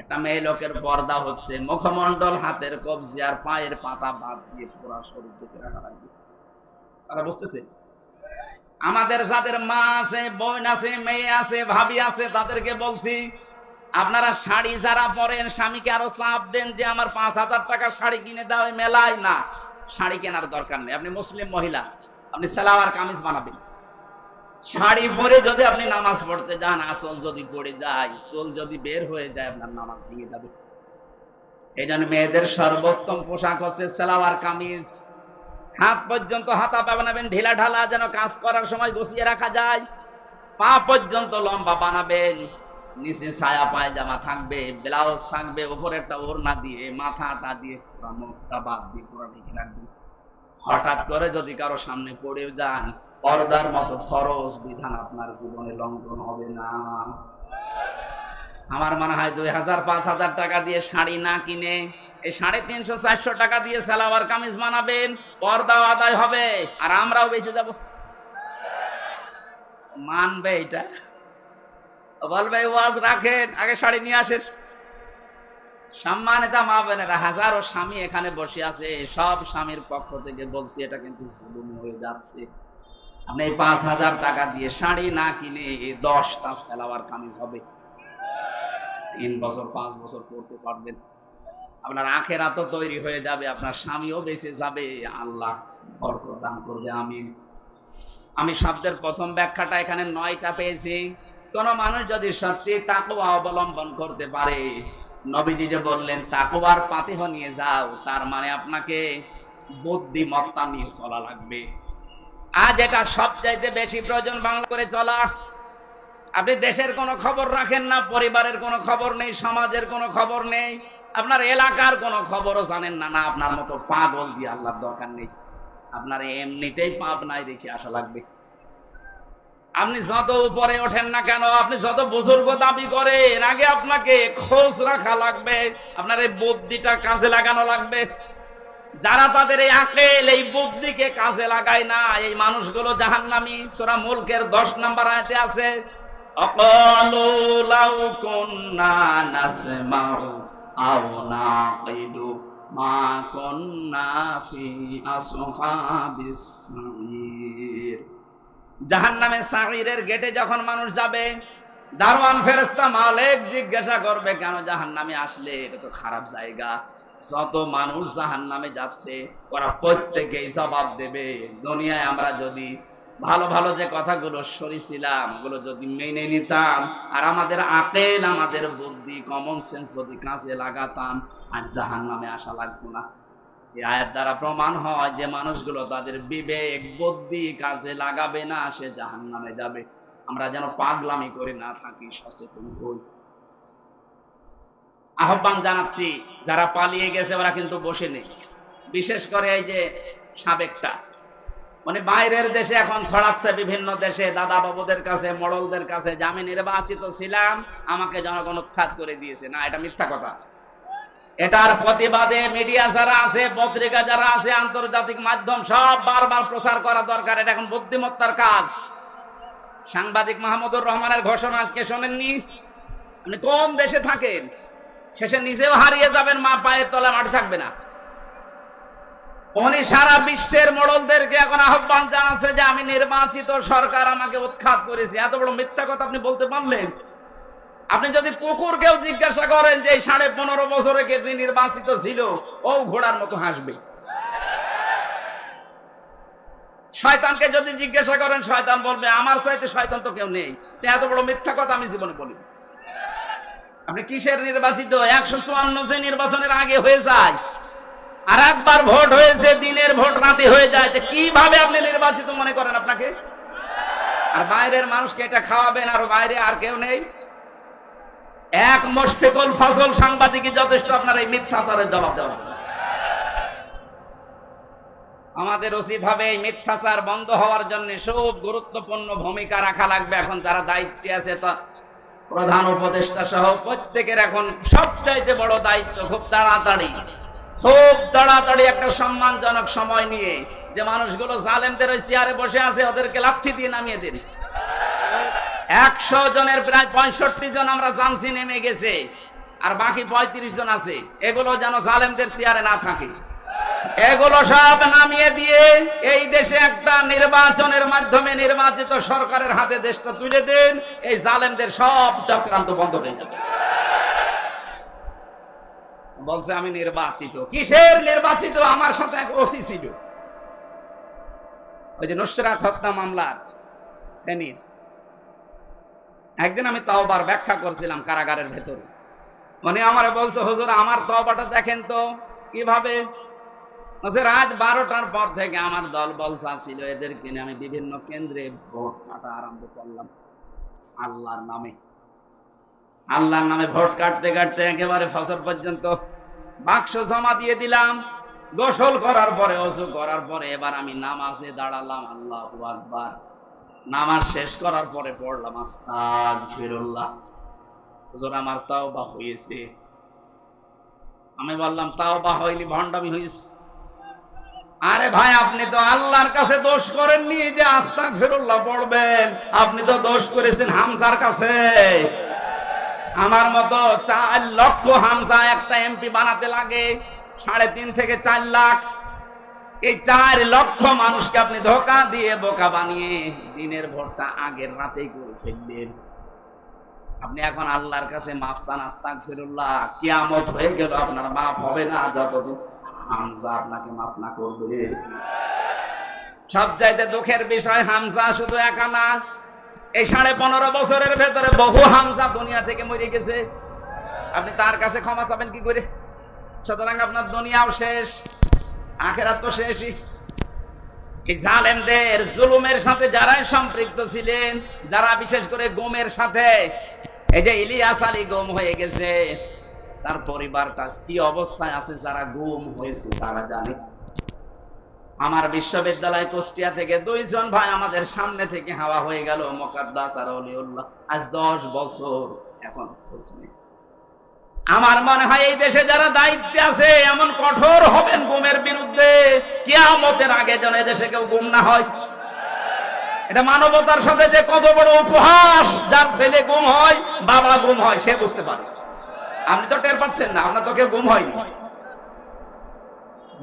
একটা মেয়ে লোকের পর্দা হচ্ছে মুখমণ্ডল, হাতের কবজি আর পায়ের পাতা বাদ দিয়ে পুরা শরীর ঢেকে রাখা লাগবে। কথা বুঝতেছে? আমাদের যাদের মা আছে, বোন আছে, মেয়ে আছে, ভাবি আছে, তাদেরকে বলছি, আপনারা শাড়ি যারা পরেন, স্বামীকে আরো চাপ দেন যে আমার 5,000 টাকার শাড়ি কিনে দাও। মেলায় না, শাড়ি কেনার দরকার নেই। আপনি মুসলিম মহিলা, আপনি সালোয়ার কামিজ বানাবেন। শাড়ি পরে যদি আপনি নামাজ পড়তে যান, আসল যদি পড়ে যায়, সোল যদি বের হয়ে যায়, আপনার নামাজ ভেঙে যাবে। এই জন্য মেয়েদের সর্বোত্তম পোশাক হচ্ছে সালোয়ার কামিজ। হাত পর্যন্ত হাতা বানাবেন ঢিলা ঢালা, যেন কাজ করার সময় বসিয়ে রাখা যায়। পা পর্যন্ত লম্বা বানাবেন, নিচে ছায়া পায়জামা থাকবে, ব্লাউজ থাকবে, উপরে একটা ওড়না দিয়ে, মাথাটা দিয়ে, পুরো মুখটা বাদ দিয়ে পুরো ঢেকে রাখবেন। হঠাৎ করে যদি কারো সামনে পড়ে যান, পর্দার মতো ফরজ বিধান আপনার জীবনে লঙ্ঘন হবে না। আমার মনে হয় 2,000 5,000 টাকা দিয়ে শাড়ি না কিনে এই 350 400 টাকা দিয়ে সালোয়ার কামিজ বানাবেন, পর্দাও আদায় হবে, আর আমরাও বেঁচে যাব। মানবে এটা? বলবে ওয়াজ রাখেন, আগে শাড়ি নিয়ে আসেন। সম্মানিত মা বোনেরা, হাজারো স্বামী এখানে বসে আছে, সব স্বামীর পক্ষ থেকে বলছি, এটা কিন্তু জুলুম হয়ে যাচ্ছে। আপনি 5,000 টাকা দিয়ে শাড়ি না কিনে 10টা সালোয়ার কামিজ হবে, 3 বছর 5 বছর পরতে পারবেন। আপনার আখিরাতও তৈরি হয়ে যাবে, আপনার স্বামীও বেঁচে যাবে, আল্লাহ বরকত দান করবে। আমি শব্দের প্রথম ব্যাখ্যাটা এখানে 9টা পেয়েছি। কোন মানুষ যদি সত্যি তাকওয়া অবলম্বন করতে পারে, নবীজি যে বললেন তাকওয়ার পাতিহ নিয়ে যাও, তার মানে আপনাকে বুদ্ধিমত্তা নিয়ে চলা লাগবে। আজ এটা সবচাইতে বেশি প্রয়োজন, বাংলা করে চলা। আপনি দেশের কোনো খবর রাখেন না, পরিবারের কোনো খবর নেই, সমাজের কোনো খবর নেই, আপনার এলাকার কোনো খবরও জানেন না, না আপনার মতো পাগল দিয়ে আল্লাহর দরকার নেই। আপনার এমনিতেই পাপ নাই রেখে আসা লাগবে। আপনি যত উপরে ওঠেন না কেন, আপনি যত বুজুর্গ দাবি করেন, আগে আপনাকে খোঁজ রাখা লাগবে, আপনার এই বুদ্ধিটা কাজে লাগানো লাগবে। যারা তাদের এই আকল, এই বুদ্ধিকে কাজে লাগায় না, এই মানুষগুলো জাহান্নামী। সূরা মুলকের 10 নম্বর আয়াতে আছে, আকালু লাউ কুন্না নাসমাউ আও নাকিদু মা কুন্না ফি আসহাবিস সাঈর। জাহান্নামে সাঈরের গেটে যখন মানুষ যাবে, দারওয়ান ফেরেশতা মালিক জিজ্ঞাসা করবে, কেন জাহান্নামে আসলে? এটা তো খারাপ জায়গা। যত মানুষ জাহান্নামে যাচ্ছে, ওরা প্রত্যেকেই জবাব দেবে, দুনিয়ায় আমরা যদি ভালো ভালো যে কথাগুলো সরিছিলাম, ওগুলো যদি মেনে নিতাম, আর আমাদের আকল, আমাদের বুদ্ধি, কমন সেন্স যদি কাজে লাগাতাম, আর জাহান্নামে আসা লাগতো না। এই আয়াত দ্বারা প্রমাণ হয় যে মানুষগুলো তাদের বিবেক, বুদ্ধি কাজে লাগাবে না, সে জাহান্নামে যাবে। আমরা যেন পাগলামি করে না থাকি, সচেতন হই। আহ্বান জানাচ্ছি, যারা পালিয়ে গেছে ওরা কিন্তু বসে নেই। বিশেষ করে এই যে সাবেকটা, মানে বাইরের দেশে এখন ছড়াচ্ছে, বিভিন্ন দেশে দাদা বাবুদের কাছে, মোড়লদের কাছে, যে আমি নির্বাচিত ছিলাম, আমাকে জনগণ উৎখাত করে দিয়েছে। না, এটা মিথ্যা কথা। এটার প্রতিবাদে মিডিয়া যারা আছে, পত্রিকা যারা আছে, আন্তর্জাতিক মাধ্যম সব বারবার প্রচার করা দরকার। এটা এখন বুদ্ধিমত্তার কাজ। সাংবাদিক মাহমুদুর রহমানের ঘোষণা আজকে শোনেননি? আপনি কোন দেশে থাকেন, শেষে নিজেও হারিয়ে যাবেন, মা পায়ের তলা মাটি থাকবে না। উনি সারা বিশ্বের মোড়লদেরকে এখন আহ্বান জানাচ্ছে যে আমি নির্বাচিত, সরকার আমাকে উৎখাত করেছে। এত বড় মিথ্যা কথা আপনি বলতে পারলেন? আপনি যদি কুকুরকেও জিজ্ঞাসা করেন যে 15.5 বছরে কে নির্বাচিত ছিল, ও ঘোড়ার মতো হাসবে। শয়তানকে যদি জিজ্ঞাসা করেন, শয়তান বলবে আমার চাইতে শয়তান তো কেউ নেই। এত বড় মিথ্যা কথা আমি জীবনে বলি। আপনি কিসের নির্বাচিত? 154 যে নির্বাচনের আগে হয়ে যায়, আর একবার ভোট হয়েছে, দিনের ভোট রাতে হয়ে যায়। কিভাবে আপনি নির্বাচিত মনে করেন আপনাকে? আর বাইরের মানুষকে এটা খাওয়াবেন, আর বাইরে আর কেউ নেই। এক মুশফিকুল ফজল সাংবাদিকই যথেষ্ট আপনার এই মিথ্যাচারের জবাব দেওয়ার জন্য। আমাদের উচিত হবে এই মিথ্যাচার বন্ধ হওয়ার জন্য খুব গুরুত্বপূর্ণ ভূমিকা রাখা লাগবে। এখন যারা দায়িত্বে আছে, তো প্রধান উপদেষ্টা সহ প্রত্যেকের এখন সবচাইতে বড় দায়িত্ব খুব তাড়াতাড়ি একটা সম্মানজনক সময় নিয়ে, যে মানুষগুলো জালেমদের ওই চেয়ারে বসে আছে, ওদেরকে লাথি দিয়ে নামিয়ে দিন। 100 জনের প্রায় 65 জন আমরা জানছি নেমে গেছে, আর বাকি 35 জন আছে। এগুলো যেন জালেমদের চেয়ারে না থাকে, এগুলো সব নামিয়ে দিয়ে এই দেশে একটা নির্বাচনের মাধ্যমে নির্বাচিত সরকারের হাতে দেশটা তুলে দেন। এই জালেমদের সব চক্রান্ত বন্ধ হয়ে যাবে। বলছে আমি নির্বাচিত। কিসের নির্বাচিত? আমার সাথে এক ওসি ছিল, ওই যে নুসরাত হত্যা মামলার ফেনীর। একদিন আমি তওবার ব্যাখ্যা করছিলাম কারাগারের ভেতরে। মানে আমারে বলছে, হুজুর আমার তওবাটা দেখেন তো কিভাবে। রাত 12টার পর থেকে আমার দল বলসা ছিল, এদেরকে নিয়ে আমি বিভিন্ন কেন্দ্রে ভোট কাটা আরম্ভ করলাম। আল্লাহর নামে ভোট কাটতে কাটতে একেবারে ফসল পর্যন্ত বাক্স জমা দিয়ে দিলাম। গোসল করার পরে, ওযু করার পরে এবার আমি নামাজে দাঁড়ালাম। আল্লাহু আকবার। নামাজ শেষ করার পরে পড়লাম আস্তাগফিরুল্লাহ। হুজুর আমার তাওবা হয়েছে। আমি বললাম তাওবা হয়নি, ভণ্ডামি হয়েছে। আরে ভাই, আপনি তো আল্লাহর কাছে দোষ করেননি যে আস্তাগফিরুল্লাহ পড়বেন, আপনি তো দোষ করেছেন হামজার কাছে। আমার মতো 4 লক্ষ হামজা একটা এমপি বানাতে লাগে 3.5 থেকে 4 লাখ। এই 4 লক্ষ মানুষকে আপনি ধোঁকা দিয়ে বোকা বানিয়ে দিনের ভোটটা আগের রাতেই করে ফেললেন। আপনি এখন আল্লাহর কাছে মাফ চান, আস্তাগফিরুল্লাহ। কিয়ামত হয়ে গেল, আপনার মাফ হবে না যতদিন হামজা আপনাকে মাফ না করবে। সবচাইতে দুঃখের বিষয়, হামজা শুধু একা না, এই 15.5 বছরের ভেতরে বহু হামজা দুনিয়া থেকে মরে গেছে। আপনি তার কাছে ক্ষমা চাবেন কি করে? সুতরাং আপনার দুনিয়াও শেষ, আখেরাত তো শেষই। এই জালেমদের জুলুমের সাথে যারাই সম্পৃক্ত ছিলেন, যারা বিশেষ করে গুমের সাথে, এই যে ইলিয়াস আলী গুম হয়ে গেছে, তার পরিবারটা কি অবস্থায় আছে যারা গুম হয়েছে তারা জানে। আমার বিশ্ববিদ্যালয় কুষ্টিয়া থেকে 2 জন ভাই আমাদের সামনে থেকে হাওয়া হয়ে গেল, মোকাদ্দাস আর অলিউল্লাহ। আজ 10 বছর এখন খোঁজ নেই। আমার মনে হয় এই দেশে যারা দায়িত্বে আছে এমন কঠোর হবেন গুমের বিরুদ্ধে, কিয়ামতের আগে যেন এদেশে কেউ গুম না হয়। এটা মানবতার সাথে যে কত বড় উপহাস। যার ছেলে গুম হয়, বাবা গুম হয়, সে বুঝতে পারে। আপনি তো টের পাচ্ছেন না, আপনার তো কেউ গুম হয়নি।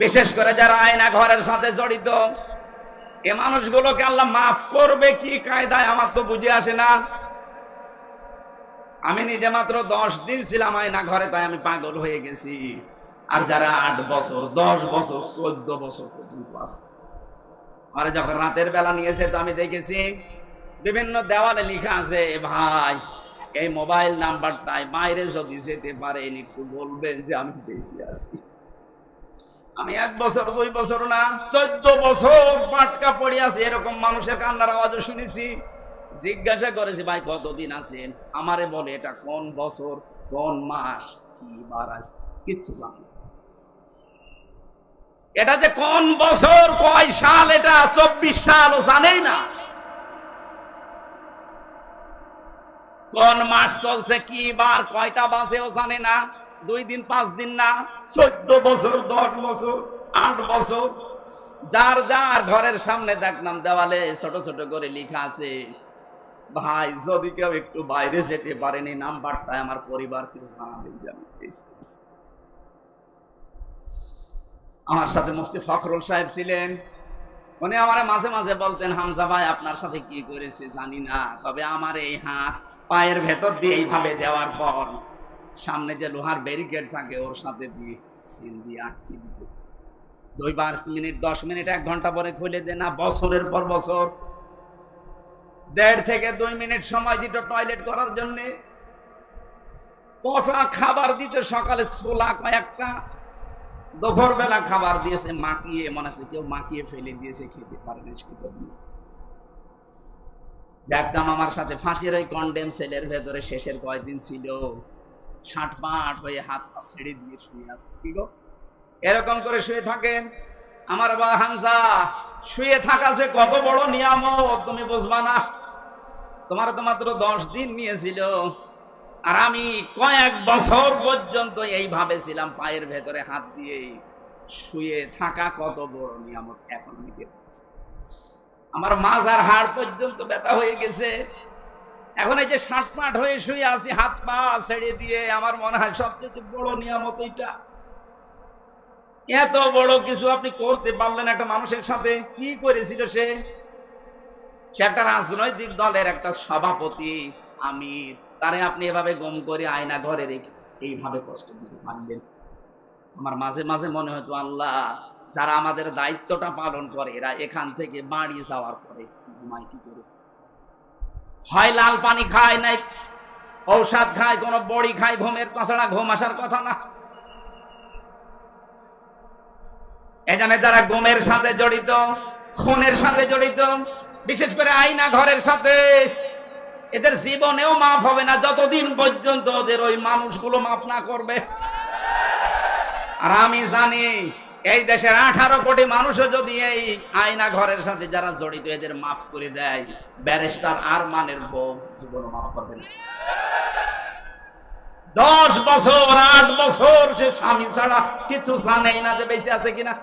বিশেষ করে যারা আয়না ঘরের সাথে জড়িত, এ মানুষগুলোকে আল্লাহ মাফ করবে কি কায়দায় আমার তো বুঝে আসে না। আমি নিজে মাত্র 10 দিন ছিলাম আয়না ঘরে, তাই আমি পাগল হয়ে গেছি। আর যারা 8 বছর, 10 বছর, 14 বছর পর্যন্ত আছে, আর যখন রাতের বেলা নিয়েছে তো আমি দেখেছি বিভিন্ন দেওয়ালে লেখা আছে, ভাই এই মোবাইল নাম্বারটাই বাইরে যদি যেতে পারেন একটু বলবেন যে আমি বেশি আছি। আমি 1 বছর 2 বছর না, 14 বছর পাটকা পড়ে আছে। এরকম মানুষের কান্নার আওয়াজও শুনেছি। জিজ্ঞাসা করেছি, ভাই কতদিন আছেন? আমারে বলে এটা কোন বছর, কোন মাস, কি বার আছে, কিচ্ছু জানি না। এটা যে কোন বছর কয় সাল, এটা 24 সাল ও জানেই না। কোন মাস চলছে, কি বার, কয়টা বাজে ও জানে না। 2 দিন 5 দিন না, 14 বছর, 10 বছর, 8 বছর। যার যার ঘরের সামনে দেখলাম দেওয়ালে ছোট ছোট করে লেখা আছে, ভাই যদি কেউ একটু বাইরে যেতে পারেনি নাম্বারটা আমার পরিবারকে জানাবেন। আমার সাথে মুফতি ফখরুল সাহেব ছিলেন, উনি আমার মাঝে মাঝে বলতেন, হামজা ভাই আপনার সাথে কি করেছে জানি না, তবে আমার এই হাত পায়ের ভেতর দিয়ে এইভাবে দেওয়ার পর সামনে যে লোহার ব্যারিকেড থাকে ওর সাথে দিয়ে সিল দিয়ে আটকে দিত। 2-5 মিনিট, 10 মিনিট, 1 ঘন্টা পরে খুলে দেয় না। বছরের পর বছর 1.5 থেকে 2 মিনিট সময় দিত টয়লেট করার জন্য। পচা খাবার দিতে, সকালে ছোলা কয়েকটা, দুপুর বেলা খাবার দিয়েছে মাখিয়ে, মনে আছে কেউ মাখিয়ে ফেলে দিয়েছে, খেতে পারে না, খেতে দিয়েছে। দেখতাম আমার সাথে ফাঁসির ওই কন্ডেম সেলের ভেতরে শেষের কয়েকদিন ছিল, 60-65 হয়ে হাত পা ছেড়ে দিয়ে শুয়ে আছে। কি গো, এরকম করে শুয়ে থাকেন? আমার বাবা হামজা, শুয়ে থাকা যে কত বড় নিয়ামত তুমি বুঝবা না। তোমার তো মাত্র 10 দিন নিয়েছিল, আর আমি কয়েক বছর পর্যন্ত এইভাবে ছিলাম, পায়ের ভেতরে হাত দিয়ে শুয়ে থাকা কত বড় নিয়ামত এখন আমি টের পাচ্ছি। আমার মাজার হাড় পর্যন্ত ব্যথা হয়ে গেছে। এখন এই যে 60-65 হয়ে শুয়ে আছি হাত পা ছেড়ে দিয়ে, আমার মনে হয় সবচেয়ে বড় নিয়ামত এইটা। এত বড় কিছু আপনি করতে পারলেন একটা মানুষের সাথে। কি করেছিল সে? সে একটা রাজনৈতিক দলের একটা সভাপতি, আমির, তারে আপনি এভাবে গম করে আয়না ঘরে রেখে এইভাবে কষ্ট দিতে পারলেন। আমার মাঝে মাঝে মনে হতো, আল্লাহ, যারা আমাদের দায়িত্বটা পালন করে এরা এখান থেকে বাড়ি যাওয়ার পরে ঘুমায় কি করে? হয় লাল পানি খায়, নাই ঔষধ খায়, কোন বড়ি খায়, ঘুমের, তাছাড়া ঘুম আসার কথা না। এখানে যারা ঘুমের সাথে জড়িত, খুনের সাথে জড়িত, বিশেষ করে আয়না ঘরের সাথে, এদের জীবনেও মাফ হবে না যতদিন পর্যন্ত ওদের ওই মানুষগুলো মাফ না করবে। আর আমি জানি এই দেশের 18 কোটি মানুষও যদি এই আয়না ঘরের সাথে যারা জড়িত এদের মাফ করে দেয়, ব্যারিস্টার আরমানের বউ জীবনও মাফ করবে না। 10 বছর 8 বছর সে স্বামী ছাড়া কিছু জানেই না যে বেঁচে আছে কিনা।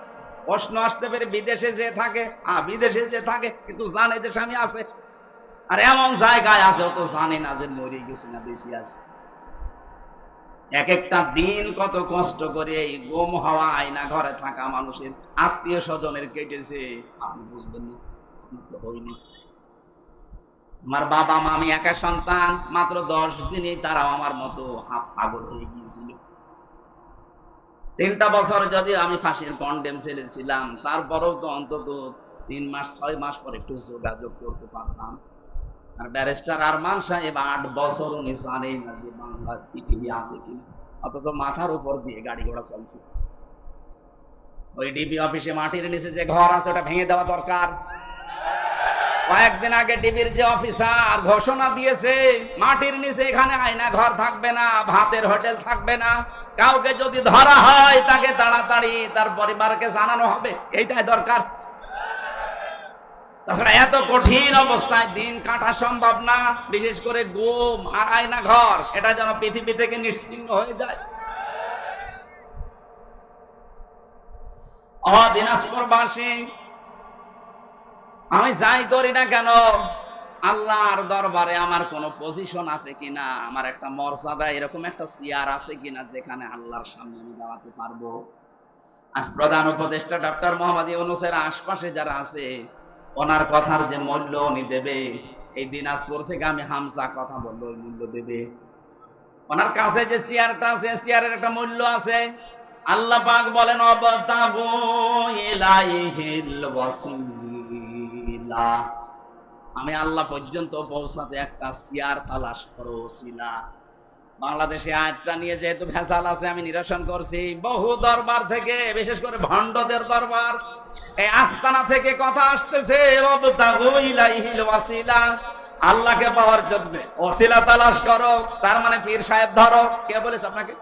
প্রশ্ন আসতে পারে বিদেশে যে থাকে, বিদেশে যে থাকে কিন্তু জানে যে স্বামী আছে, আর এমন জায়গায় আছে ও তো জানে না যে মরে গেছে না বেঁচে আছে। এক একটা দিন কত কষ্ট করে এই গুম হওয়া আয়না ঘরে থাকা মানুষের আত্মীয় স্বজনের কেটেছে, আপনি বুঝবেন না, আপনার তো হয়নি। আমার বাবা মা, আমি একা সন্তান, মাত্র 10 দিনে তারাও আমার মতো হাফ পাগল হয়ে গিয়েছিল। 3টা বছর যদি আমি ফাঁসির কন্ডেম সেলে ছিলাম, তারপরেও তো অন্তত 3 মাস 6 মাস পর একটু যোগাযোগ করতে পারতাম। আর ব্যারিস্টার আরমান সাহেব 8 বছর উনি জানেই না যে বাংলার পৃথিবী আছে কিনা, অথচ মাথার উপর দিয়ে গাড়ি ঘোড়া চলছে। ওই ডিবি অফিসে মাটির নিচে যে ঘর আছে ওটা ভেঙে দেওয়া দরকার। কয়েকদিন আগে ডিবির যে অফিসার ঘোষণা দিয়েছে, মাটির নিচে এখানে আয়না ঘর থাকবে না, ভাতের হোটেল থাকবে না, কাউকে যদি ধরা হয় তাকে তাড়াতাড়ি তার পরিবারকে জানানো হবে, এইটাই দরকার। তাছাড়া এত কঠিন অবস্থায় দিন কাটা সম্ভব না, বিশেষ করে গুম আর আয়না ঘর, এটা যেন পৃথিবী থেকে নিশ্চিহ্ন হয়ে যায়। দিনাজপুরবাসী, আমি যাই করি না কেন, আল্লাহর দরবারে আমার কোনো পজিশন আছে কিনা, আমার একটা মর্যাদা, এরকম একটা চেয়ার আছে কিনা যেখানে আল্লাহর সামনে আমি দাঁড়াতে পারবো। আজ প্রধান উপদেষ্টা ডক্টর মোহাম্মদ ইউনূসের আশপাশে যারা আছে, ওনার কথার যে মূল্য উনি দেবে, এই দিনাজপুর থেকে আমি হামজা কথা বললো ওই মূল্য দেবে। ওনার কাছে যে চেয়ারটা আছে, চেয়ারের একটা মূল্য আছে। আল্লাহ পাক বলেন, অবতাগু ইলাইহিল ওয়াসিলা, আমি আল্লাহ পর্যন্ত পৌঁছাতে একটা চেয়ার তালাশ করো, ওসিলা। বাংলাদেশে আয়াতটা নিয়ে যেহেতু ভেজাল আছে, আমি নিরসন করছি। বহু দরবার থেকে, বিশেষ করে ভণ্ডদের দরবার, এই আস্তানা থেকে কথা আসতেছে, ওয়াবতাগু ইলাইহিল ওয়াসিলা, আল্লাহকে পাওয়ার জন্য ওসিলা তালাশ করো। তার মানে পীর সাহেব ধরো। কে বলেছে আপনাকে?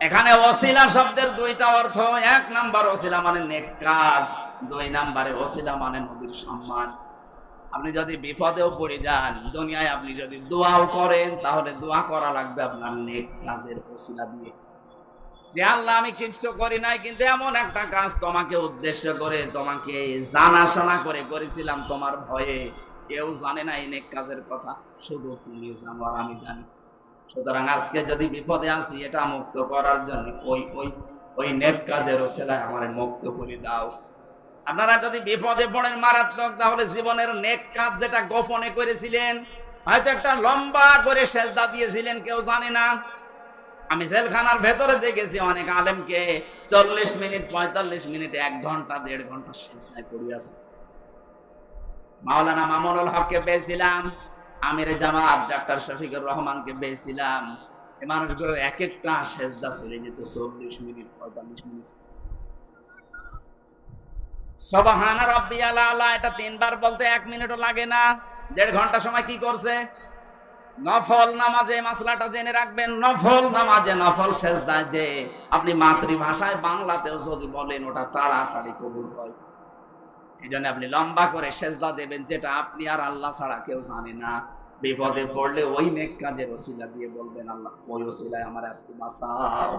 এখানে ওসিলা শব্দের দুইটা অর্থ। এক নাম্বার ওসিলা মানে নেক কাজ, দুই নাম্বারে ওসিলা মানে নবীর সম্মান। আপনি যদি বিপদেও পড়ে যান দুনিয়ায়, আপনি যদি দোয়াও করেন, তাহলে দোয়া করা লাগবে আপনার নেক কাজের ওসিলা দিয়ে, যে আল্লাহ আমি কিচ্ছু করি নাই, কিন্তু এমন একটা কাজ তোমাকে উদ্দেশ্য করে, তোমাকে জানাশোনা করে করেছিলাম তোমার ভয়ে। কেউ জানে না এই নেক কাজের কথা, শুধু তুমি জানো আর আমি জানি। সুতরাং আজকে যদি বিপদে আসি, এটা মুক্ত করার জন্য ওই নেক কাজের ওসিলায় আমার মুক্ত করে দাও। আপনারা যদি বিপদে পড়েন মারাত্মক, তাহলে জীবনের নেক কাজ যেটা গোপনে করেছিলেন, হয়তো একটা লম্বা করে সেজদা দিয়েছিলেন, কেউ জানে না। আমি জেলখানার ভেতরে দেখেছি অনেক আলেমকে 40 মিনিট 45 মিনিট 1 ঘন্টা 1.5 ঘন্টা সেজদায় পড়ে আছে। মাওলানা মামুনুল হককে পেয়েছিলাম, আমির জামাত ডাক্তার শফিকুর রহমানকে পেয়েছিলাম। এই মানুষগুলো এক একটা সেজদা চলে যেত 40 মিনিট 45 মিনিট। সুবহান রাব্বিয়াল আলা, এটা 3 বার বলতে 1 মিনিটও লাগে না। 1.5 ঘন্টা সময় কি করছে? নফল নামাজে মাসলাটা জেনে রাখবেন, নফল নামাজে নফল সেজদায় যে আপনি মাতৃভাষায় বাংলাতেও যদি বলেন, ওটা তাড়াতাড়ি কবুল হয়। এই জন্য আপনি লম্বা করে সেজদা দেবেন, যেটা আপনি আর আল্লাহ ছাড়া কেউ জানে না। বিপদে পড়লে ওই নেক কাজের ওসিলা দিয়ে বলবেন, আল্লাহ ওই ওসিলায় আমার আজকে বাঁচাও।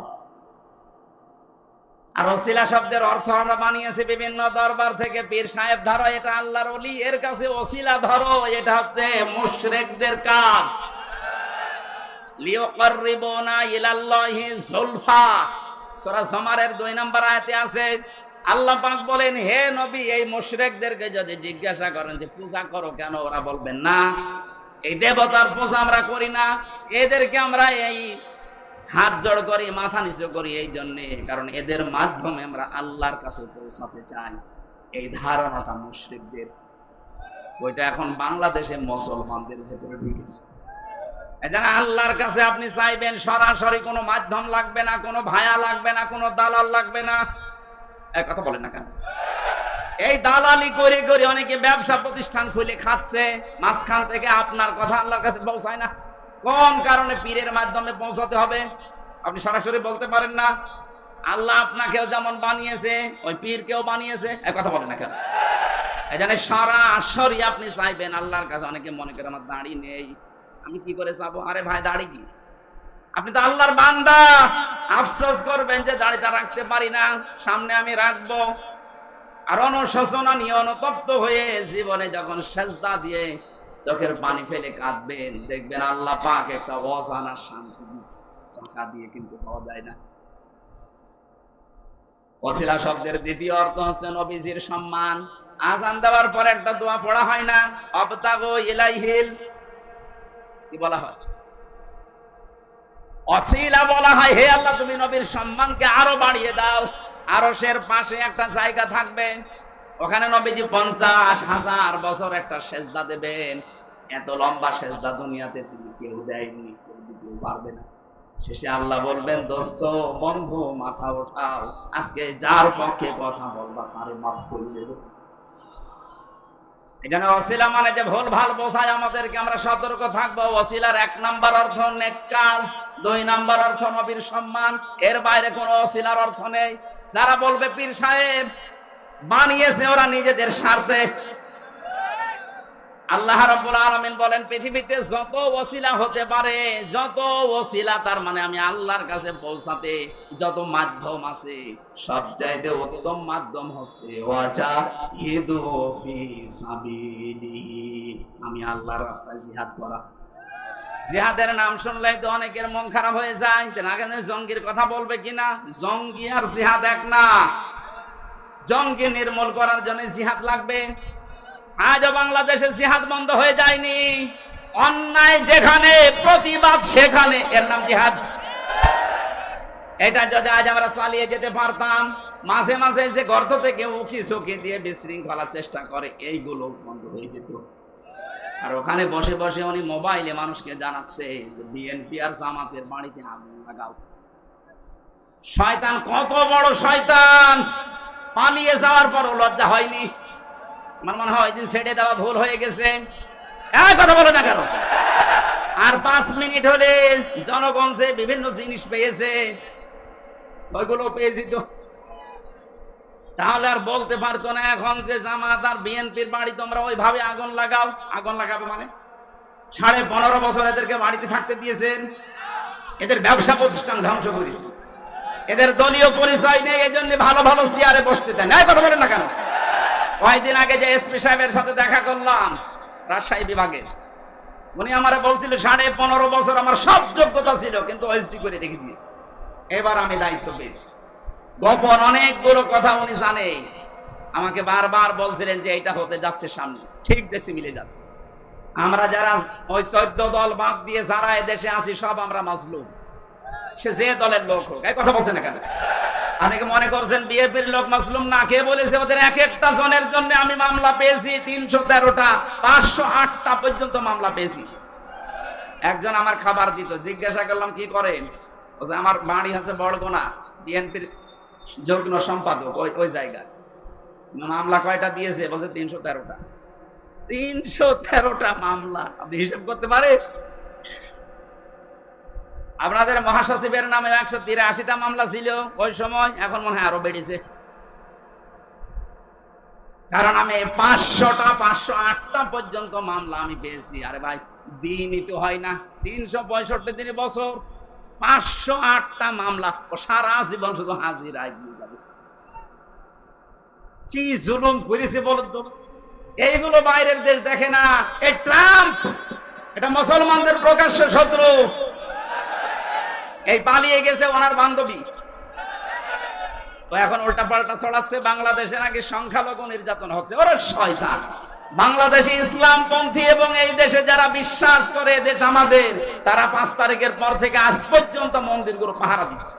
আর ওসিলা শব্দের অর্থ আমরা বানিয়েছি বিভিন্ন দরবার থেকে, পীর সাহেব ধরো এটা আল্লাহর ওলি, এর কাছে ওসিলা ধরো এটা হচ্ছে মুশরিকদের কাজ। লিয়াকাররিবুনা ইলাল্লাহি যুলফা, সূরা জুমারের 2 নম্বর আয়াতে আছে। আল্লাহ পাক বলেন, হে নবী, এই মুশরিকদেরকে যদি জিজ্ঞাসা করেন যে পূজা করো কেন, ওরা বলবেন না এই দেবতার পূজা আমরা করি না, এদেরকে আমরা এই হাত জড় করি, মাথা নিচু করি এই জন্যে, কারণ এদের মাধ্যমে আমরা আল্লাহর কাছে পৌঁছাতে চাই। এই ধারণাটা মুশরিকদের, ওইটা এখন বাংলাদেশে মুসলমানদের ভেতরে ঢুকেছে। এজন্য আল্লাহর কাছে আপনি চাইবেন, সরাসরি কোনো মাধ্যম লাগবে না, কোনো ভায়া লাগবে না, কোনো দালাল লাগবে না। এক কথা বলেন না কেন? এই দালালি করে করে অনেকে ব্যবসা প্রতিষ্ঠান খুলে খাচ্ছে, মাঝখান থেকে আপনার কথা আল্লাহর কাছে পৌঁছায় না। কোন কারণে? পীরের মাধ্যমে পৌঁছাতে হবে। আপনি সরাসরি বলতে পারেন না। আল্লাহ আপনাকেও যেমন বানিয়েছে, ওই পীরকেও বানিয়েছে। এক কথা বলেন না কেন? এই জন্য সরাসরি আপনি চাইবেন আল্লাহর কাছে। অনেকে মনে করে আমার দাড়ি নেই, আমি কি করে চাবো? আরে ভাই, দাড়ি কি? আপনি তো আল্লাহর বান্দা, আফসোস করবেন যে দাড়িটা রাখতে পারি না, সামনে আমি রাখবো। আর অনুশোচনা নিয়ে অনুতপ্ত হয়ে জীবনে যখন সেজদা দিয়ে চোখের পানি ফেলে কাঁদবেন, দেখবেন আল্লাহ পাক একটা অজানা শান্তি দিচ্ছে। টাকা দিয়ে কিন্তু পাওয়া যায় না। ওসিলা শব্দের দ্বিতীয় অর্থ হচ্ছে নবীজির সম্মান। আযান দেওয়ার পর একটা দোয়া পড়া হয় না? আবতাগু ইলাইহিল, কি বলা হয়? ওসিলা বলা হয়, হে আল্লাহ তুমি নবীর সম্মানকে আরো বাড়িয়ে দাও। আরশের পাশে একটা জায়গা থাকবে, ওখানে নবীজি 50,000 বছর একটা সেজদা দেবেন। এত লম্বা সেজদা দুনিয়াতে তিনি কেউ দেয়নি, কেউ দিতেও পারবে না। শেষে আল্লাহ বলবেন, দোস্ত, বন্ধু, মাথা ওঠাও, আজকে যার পক্ষে কথা বলবা তারে মাফ করে দেব। এখানে ওসিলা মানে যে ভুল ভাল বোঝায় আমাদেরকে, আমরা সতর্ক থাকবো। ওসিলার 1 নাম্বার অর্থ নেক কাজ, 2 নাম্বার অর্থ নবীর সম্মান। এর বাইরে কোনো ওসিলার অর্থ নেই। যারা বলবে পীর সাহেব বানিয়েছে, ওরা নিজেদের স্বার্থে। আল্লাহ রাব্বুল আলামিন বলেন, পৃথিবীতে যত ওসিলা হতে পারে, যত ওসিলা, তার মানে আমি আল্লাহর কাছে পৌঁছাতে যত মাধ্যম আছে, সবচাইতে উত্তম মাধ্যম হচ্ছে ওয়াজাহিদু ফি সাবিলিহি, আমি আল্লাহর রাস্তায় জিহাদ করা। জিহাদের নাম শুনলেই তো অনেকের মন খারাপ হয়ে যায়, না কেন জঙ্গির কথা বলবে কিনা? জঙ্গি আর জিহাদ এক না। জঙ্গি নির্মূল করার জন্য জিহাদ লাগবে। আজও বাংলাদেশে জিহাদ বন্ধ হয়ে যায়নি। অন্যায় যেখানে, প্রতিবাদ সেখানে, এর নাম জিহাদ। এটা যদি আজ আমরা চালিয়ে যেতে পারতাম, মাঝে মাঝে যে গর্ত থেকে উকি ঝুঁকি দিয়ে বিশৃঙ্খলা চেষ্টা করে, এইগুলো বন্ধ হয়ে যেত। আর ওখানে বসে বসে উনি মোবাইলে মানুষকে জানাচ্ছে যে বিএনপি আর জামাতের বাড়িতে আগুন লাগাও। শয়তান কত বড় শয়তান! পালিয়ে যাওয়ার পর লজ্জা হয়নি? আমার মনে হয় দিন ছেড়ে দেওয়া ভুল হয়ে গেছে। কথা বলো না কেন? আর 5 মিনিট হলে জনগণ যে বিভিন্ন জিনিস পেয়েছে, ওইগুলো পেয়েছি তো। তাহলে আর বলতে পারতো না এখন যে জামাত আর বিএনপির বাড়ি তোমরা ওইভাবে আগুন লাগাও। আগুন লাগাবে মানে 15.5 বছর এদেরকে বাড়িতে থাকতে দিয়েছেন, এদের ব্যবসা প্রতিষ্ঠান ধ্বংস করেছে, এদের দলীয় পরিচয় নেই, এই জন্য ভালো ভালো চেয়ারে বসতে দেয় না। কথা বলেন না কেন? কয়েকদিন আগে যে এসপি সাহেবের সাথে দেখা করলাম রাজশাহী বিভাগে, উনি আমারে বলছিল 15.5 বছর আমার সব যোগ্যতা ছিল, কিন্তু ওএসডি করে রেখে দিয়েছে। এবার আমি দায়িত্ব পেয়েছি। গোপন অনেকগুলো কথা উনি জানে, আমাকে বারবার বলছিলেন যে এটা হতে যাচ্ছে সামনে। ঠিক দেখছি মিলে যাচ্ছে। আমরা যারা ওই 14 দল বাদ দিয়ে যারা এদেশে আছি সব আমরা মাজলুম, সে যে দলের লোক হোক। এই কথা বলছেন না কেন? অনেকে মনে করছেন বিএনপির লোক মাজলুম না। কে বলেছে? ওদের এক একটা জনের জন্য আমি মামলা পেয়েছি 313টা, 508টা পর্যন্ত মামলা পেয়েছি। একজন আমার খাবার দিত, জিজ্ঞাসা করলাম কি করেন? বলছে আমার বাড়ি হচ্ছে বড়গোনা, বিএনপির যুগ্ম সম্পাদক ওই জায়গায়। মামলা কয়টা দিয়েছে? বলছে 313টা। 313টা মামলা আপনি হিসাব করতে পারে? আপনাদের মহাসচিবের নামে 183টা মামলা ছিল ওই সময়, এখন মনে হয় আরো বেড়েছে। কারণ আমি 508টা পর্যন্ত মামলা আমি পেয়েছি। আরে ভাই, দিনই তো হয় না, 365 দিনে বছর, 508টা মামলা। ও সারা জীবন শুধু হাজিরায় দিয়ে যাবে। কি জুলুম করেছে বলুন তো। এইগুলো বাইরের দেশ দেখে না। এই ট্রাম্প এটা মুসলমানদের প্রকাশ্য শত্রু। এই পালিয়ে গেছে ওনার বান্ধবী, তো এখন উল্টা পাল্টা ছড়াচ্ছে বাংলাদেশে নাকি সংখ্যালঘু নির্যাতন হচ্ছে। ওরা শয়তান। বাংলাদেশে ইসলামপন্থী এবং এই দেশে যারা বিশ্বাস করে দেশ আমাদের, তারা 5 তারিখের পর থেকে আজ পর্যন্ত মন্দিরগুলো পাহারা দিচ্ছে।